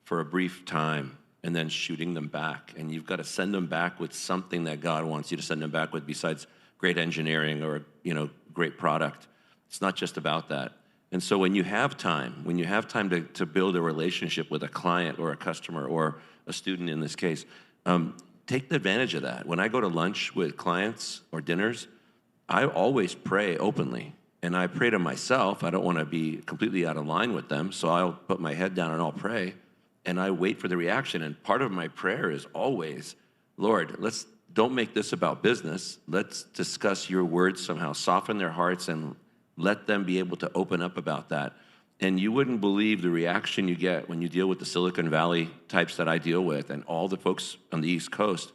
[SPEAKER 4] for a brief time and then shooting them back. And you've got to send them back with something that God wants you to send them back with besides great engineering or great product. It's not just about that. And so when you have time to build a relationship with a client or a customer or a student in this case, take advantage of that. When I go to lunch with clients or dinners, I always pray openly. And I pray to myself. I don't want to be completely out of line with them, so I'll put my head down and I'll pray. And I wait for the reaction. And part of my prayer is always, Lord, don't make this about business. Let's discuss your words somehow. Soften their hearts and let them be able to open up about that. And you wouldn't believe the reaction you get when you deal with the Silicon Valley types that I deal with and all the folks on the East Coast,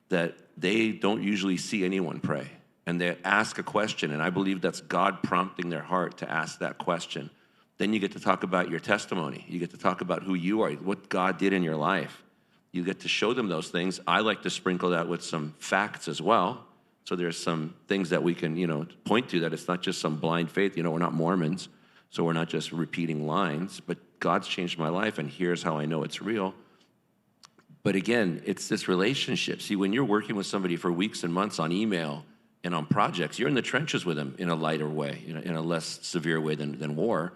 [SPEAKER 4] that they don't usually see anyone pray. And they ask a question, and I believe that's God prompting their heart to ask that question. Then you get to talk about your testimony. You get to talk about who you are, what God did in your life. You get to show them those things. I like to sprinkle that with some facts as well. So there's some things that we can, point to, that it's not just some blind faith. We're not Mormons, so we're not just repeating lines, but God's changed my life, and here's how I know it's real. But again, it's this relationship. See, when you're working with somebody for weeks and months on email and on projects, you're in the trenches with them in a lighter way, in a less severe way than war,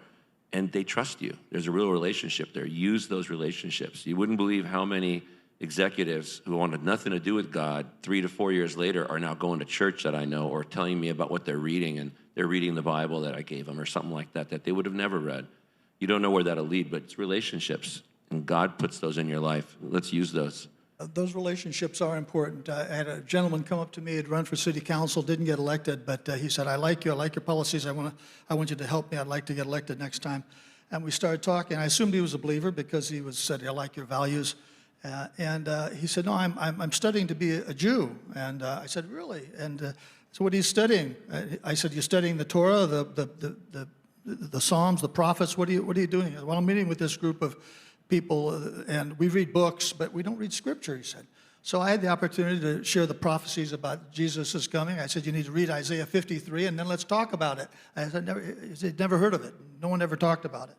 [SPEAKER 4] and they trust you. There's a real relationship there. Use those relationships. You wouldn't believe how many executives who wanted nothing to do with God 3 to 4 years later are now going to church that I know or telling me about what they're reading, and they're reading the Bible that I gave them or something like that they would have never read. You don't know where that'll lead, but it's relationships, and God puts those in your life. Let's use those.
[SPEAKER 6] Those relationships are important. I had a gentleman come up to me, had run for city council, didn't get elected, but he said, I like you, I like your policies, I want you to help me, I'd like to get elected next time. And we started talking. I assumed he was a believer because he said, I like your values. And he said, no, I'm studying to be a Jew. And I said, really? And so what are you studying? I said, you're studying the Torah, the Psalms, the prophets. What are you doing? He said, well, I'm meeting with this group of people, and we read books, but we don't read Scripture, he said. So I had the opportunity to share the prophecies about Jesus is coming. I said, you need to read Isaiah 53, and then let's talk about it. I said, never heard of it. No one ever talked about it.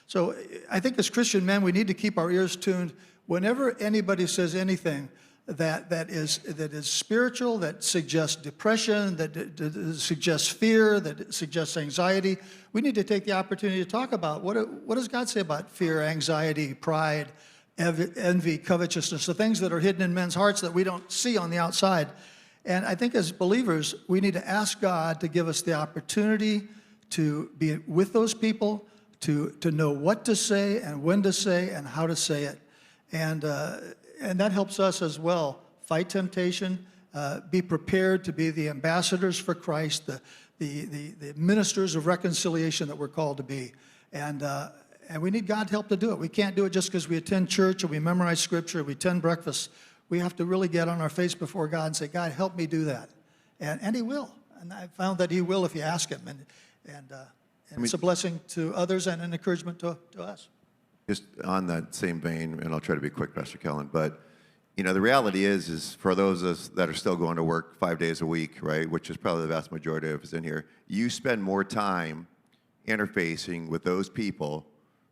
[SPEAKER 6] So I think as Christian men, we need to keep our ears tuned. Whenever anybody says anything that is spiritual, that suggests depression, that suggests fear, that suggests anxiety, we need to take the opportunity to talk about what does God say about fear, anxiety, pride, envy, covetousness, the things that are hidden in men's hearts that we don't see on the outside. And I think as believers, we need to ask God to give us the opportunity to be with those people, to know what to say and when to say and how to say it. And that helps us as well fight temptation, be prepared to be the ambassadors for Christ, the ministers of reconciliation that we're called to be. And we need God's help to do it. We can't do it just because we attend church or we memorize Scripture or we attend breakfast. We have to really get on our face before God and say, God, help me do that. And He will. And I found that He will if you ask Him. And it's a blessing to others and an encouragement to us.
[SPEAKER 7] Just on that same vein, and I'll try to be quick, Pastor Kellen, but the reality is for those of us that are still going to work 5 days a week, right, which is probably the vast majority of us in here, you spend more time interfacing with those people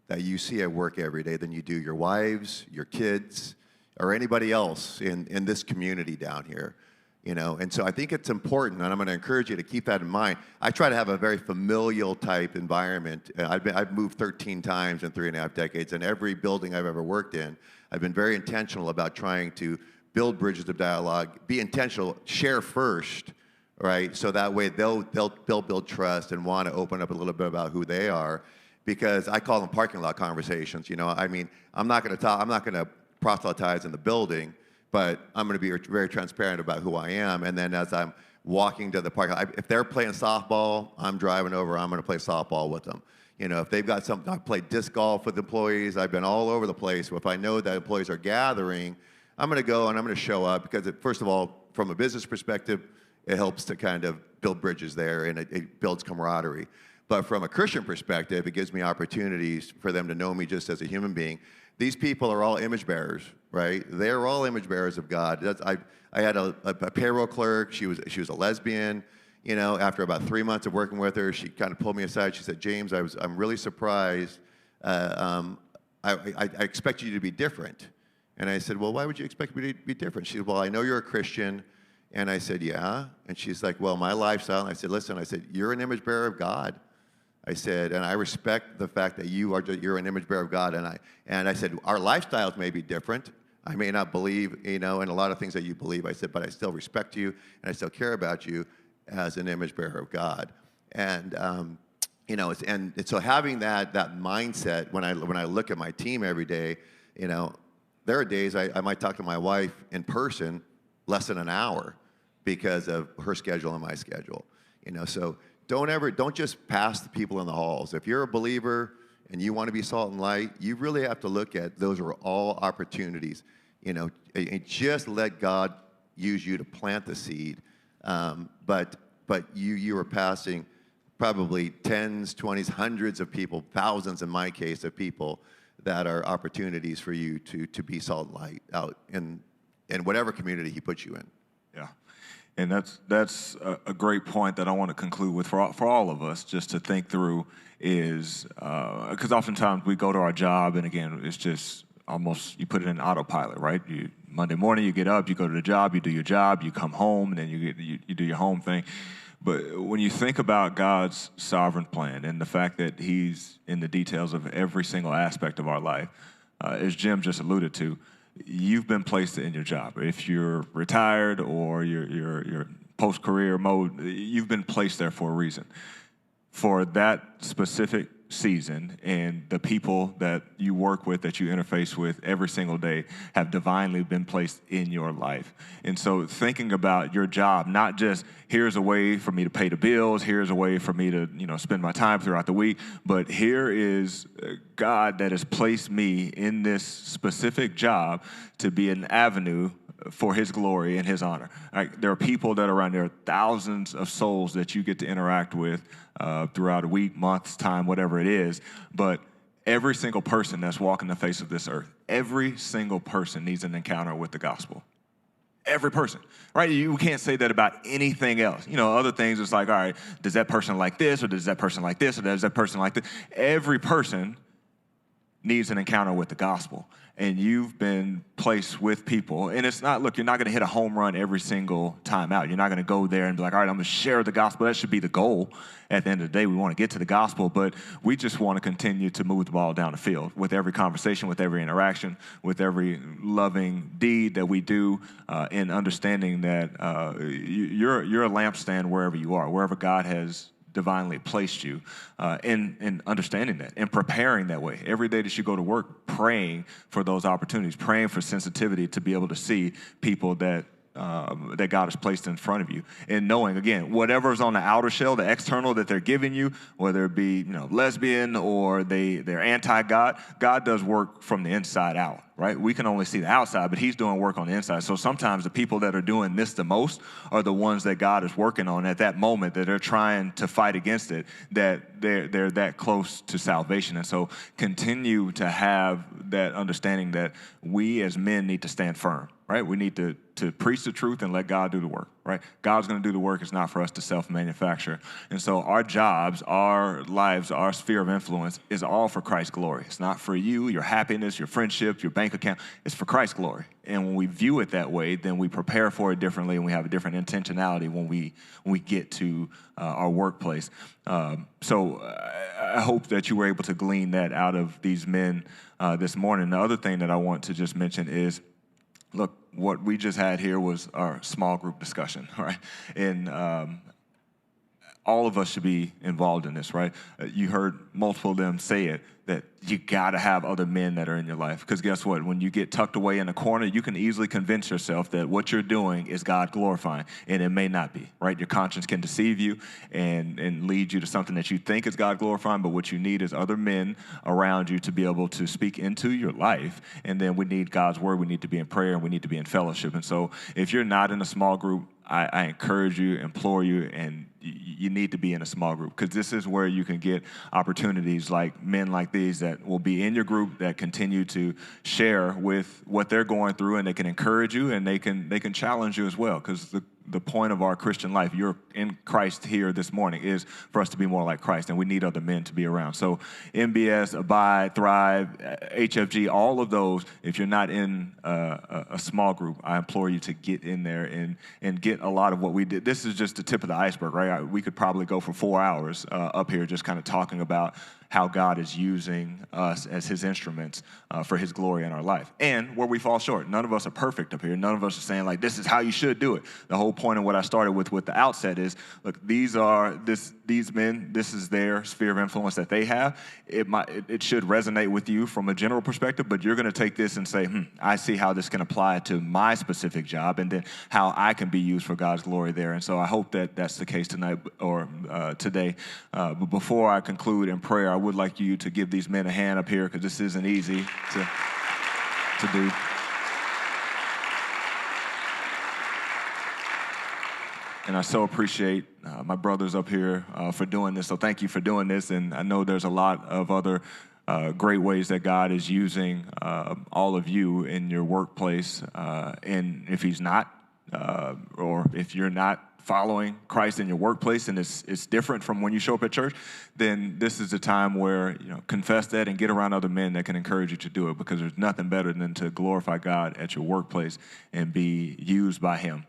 [SPEAKER 7] that you see at work every day than you do your wives, your kids, or anybody else in this community down here. You know, and so I think it's important, and I'm going to encourage you to keep that in mind. I try to have a very familial type environment. I've moved 13 times in 3.5 decades, and every building I've ever worked in, I've been very intentional about trying to build bridges of dialogue, be intentional, share first, right? So that way they'll build trust and want to open up a little bit about who they are, because I call them parking lot conversations. You know, I mean, I'm not going to proselytize in the building, but I'm going to be very transparent about who I am. And then as I'm walking to the park, if they're playing softball, I'm driving over, I'm going to play softball with them. You know, if they've got something, I played disc golf with employees, I've been all over the place. If I know that employees are gathering, I'm going to go and I'm going to show up, because first of all, from a business perspective, it helps to kind of build bridges there, and it builds camaraderie. But from a Christian perspective, it gives me opportunities for them to know me just as a human being. These people are all image bearers, right? They're all image bearers of God. I had a payroll clerk. She was a lesbian. You know, after about 3 months of working with her, she kind of pulled me aside. She said, "James, I'm really surprised. I expect you to be different." And I said, "Well, why would you expect me to be different?" She said, "Well, I know you're a Christian." And I said, "Yeah." And she's like, "Well, my lifestyle." And I said, "Listen," I said, "you're an image bearer of God." I said, "and I respect the fact that you're an image bearer of God." And I said, "Our lifestyles may be different. I may not believe, you know, in a lot of things that you believe." I said, "But I still respect you, and I still care about you as an image bearer of God." And you know, and so having that mindset when I look at my team every day, you know, there are days I might talk to my wife in person less than an hour because of her schedule and my schedule. You know, so don't just pass the people in the halls. If you're a believer and you want to be salt and light, you really have to look at those are all opportunities. You know, and just let God use you to plant the seed. But you are passing probably tens, 20s, hundreds of people, thousands in my case of people that are opportunities for you to be salt and light out in whatever community He puts you in.
[SPEAKER 1] Yeah. And that's a great point that I want to conclude with for all of us, just to think through is, because oftentimes we go to our job, and again, it's just almost, you put it in autopilot, right? Monday morning, you get up, you go to the job, you do your job, you come home, and then you do your home thing. But when you think about God's sovereign plan and the fact that He's in the details of every single aspect of our life, as Jim just alluded to, you've been placed in your job. If you're retired or you're post-career mode, you've been placed there for a reason. For that specific season, and the people that you work with, that you interface with every single day, have divinely been placed in your life. And so thinking about your job, not just here's a way for me to pay the bills, here's a way for me to, you know, spend my time throughout the week, but here is God that has placed me in this specific job to be an avenue for His glory and His honor. Like, there are people that are around there, thousands of souls that you get to interact with throughout a week, month's time, whatever it is. But every single person that's walking the face of this earth, every single person needs an encounter with the gospel. Every person, right? You can't say that about anything else. You know, other things, it's like, all right, does that person like this, or does that person like this, or does that person like this? Every person needs an encounter with the gospel. And you've been placed with people. And it's not, look, you're not going to hit a home run every single time out. You're not going to go there and be like, all right, I'm going to share the gospel. That should be the goal. At the end of the day, we want to get to the gospel, but we just want to continue to move the ball down the field with every conversation, with every interaction, with every loving deed that we do, and understanding that you're a lampstand wherever you are, wherever God has divinely placed you, in understanding that and preparing that way. Every day that you go to work, praying for those opportunities, praying for sensitivity to be able to see people that God has placed in front of you, and knowing, again, whatever's on the outer shell, the external that they're giving you, whether it be, you know, lesbian or they're anti-God, God does work from the inside out, right? We can only see the outside, but He's doing work on the inside. So sometimes the people that are doing this the most are the ones that God is working on at that moment, that they're trying to fight against it, that they're that close to salvation. And so continue to have that understanding that we as men need to stand firm, right? We need to preach the truth and let God do the work, right? right? God's going to do the work. It's not for us to self-manufacture. And so our jobs, our lives, our sphere of influence is all for Christ's glory. It's not for you, your happiness, your friendship, your bank account. It's for Christ's glory. And when we view it that way, then we prepare for it differently, and we have a different intentionality when we get to our workplace. So I hope that you were able to glean that out of these men this morning. The other thing that I want to just mention is, look, what we just had here was our small group discussion, right? And all of us should be involved in this, right? You heard multiple of them say it, that you got to have other men that are in your life. Because guess what? When you get tucked away in a corner, you can easily convince yourself that what you're doing is God glorifying, and it may not be, right? Your conscience can deceive you and lead you to something that you think is God glorifying, but what you need is other men around you to be able to speak into your life. And then we need God's word. We need to be in prayer, and we need to be in fellowship. And so if you're not in a small group, I encourage you, implore you, and you need to be in a small group, because this is where you can get opportunities like men like these that will be in your group, that continue to share with what they're going through, and they can encourage you, and they can challenge you as well, because the point of our Christian life, you're in Christ here this morning, is for us to be more like Christ, and we need other men to be around. So MBS, Abide, Thrive, HFG, all of those, if you're not in a small group, I implore you to get in there and get a lot of what we did. This is just the tip of the iceberg, right? We could probably go for 4 hours up here just kind of talking about how God is using us as his instruments for his glory in our life, and where we fall short. None of us are perfect up here. None of us are saying, like, this is how you should do it. The whole point of what I started with the outset is, look, these men, this is their sphere of influence that they have. It should resonate with you from a general perspective, but you're going to take this and say, I see how this can apply to my specific job, and then how I can be used for God's glory there. And so I hope that that's the case tonight, or today. But before I conclude in prayer, I would like you to give these men a hand up here, because this isn't easy to do. And I so appreciate my brothers up here for doing this. So thank you for doing this. And I know there's a lot of other great ways that God is using all of you in your workplace. And if he's not, or if you're not following Christ in your workplace, and it's different from when you show up at church, then this is the time where, confess that and get around other men that can encourage you to do it, because there's nothing better than to glorify God at your workplace and be used by him.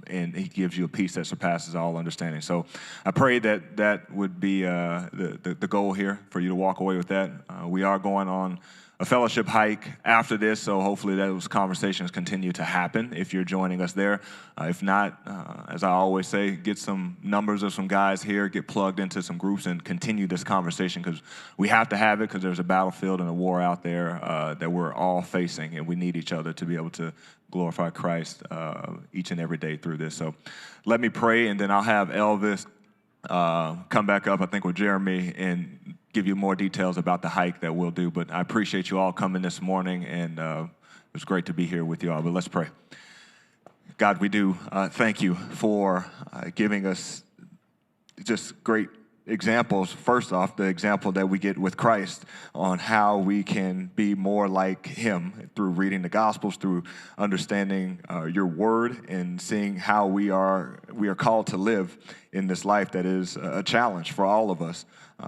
[SPEAKER 1] And he gives you a peace that surpasses all understanding. So I pray that would be the goal here, for you to walk away with that. We are going on a fellowship hike after this, so hopefully those conversations continue to happen if you're joining us there. If not, as I always say, get some numbers of some guys here, get plugged into some groups, and continue this conversation, because we have to have it, because there's a battlefield and a war out there that we're all facing, and we need each other to be able to glorify Christ each and every day through this. So let me pray, and then I'll have Elvis come back up, I think, with Jeremy, and give you more details about the hike that we'll do. But I appreciate you all coming this morning, and it was great to be here with you all. But let's pray. God, we do thank you for giving us just great examples. First off, the example that we get with Christ on how we can be more like him through reading the Gospels, through understanding your word, and seeing how we are called to live in this life that is a challenge for all of us.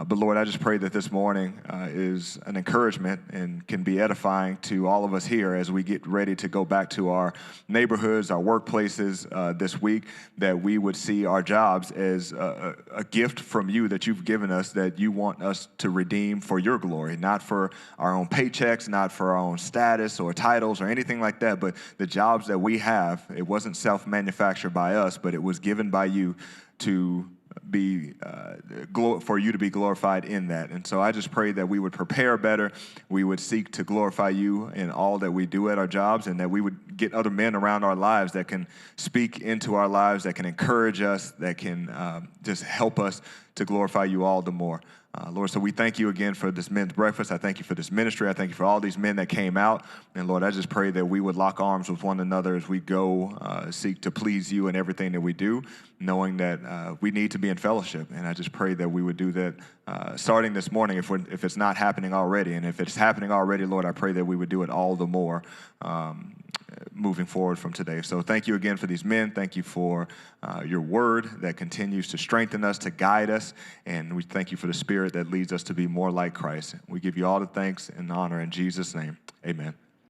[SPEAKER 1] But Lord, I just pray that this morning is an encouragement and can be edifying to all of us here as we get ready to go back to our neighborhoods, our workplaces this week, that we would see our jobs as a gift from you that you've given us, that you want us to redeem for your glory, not for our own paychecks, not for our own status or titles or anything like that, but the jobs that we have, it wasn't self-manufactured by us, but it was given by you to be for you to be glorified in that. And so I just pray that we would prepare better, we would seek to glorify you in all that we do at our jobs, and that we would get other men around our lives that can speak into our lives, that can encourage us, that can just help us to glorify you all the more. Lord, so we thank you again for this men's breakfast. I thank you for this ministry. I thank you for all these men that came out. And Lord, I just pray that we would lock arms with one another as we go seek to please you in everything that we do, knowing that we need to be in fellowship. And I just pray that we would do that starting this morning if it's not happening already. And if it's happening already, Lord, I pray that we would do it all the more moving forward from today. So thank you again for these men. Thank you for your word that continues to strengthen us, to guide us. And we thank you for the Spirit that leads us to be more like Christ. We give you all the thanks and honor in Jesus' name. Amen.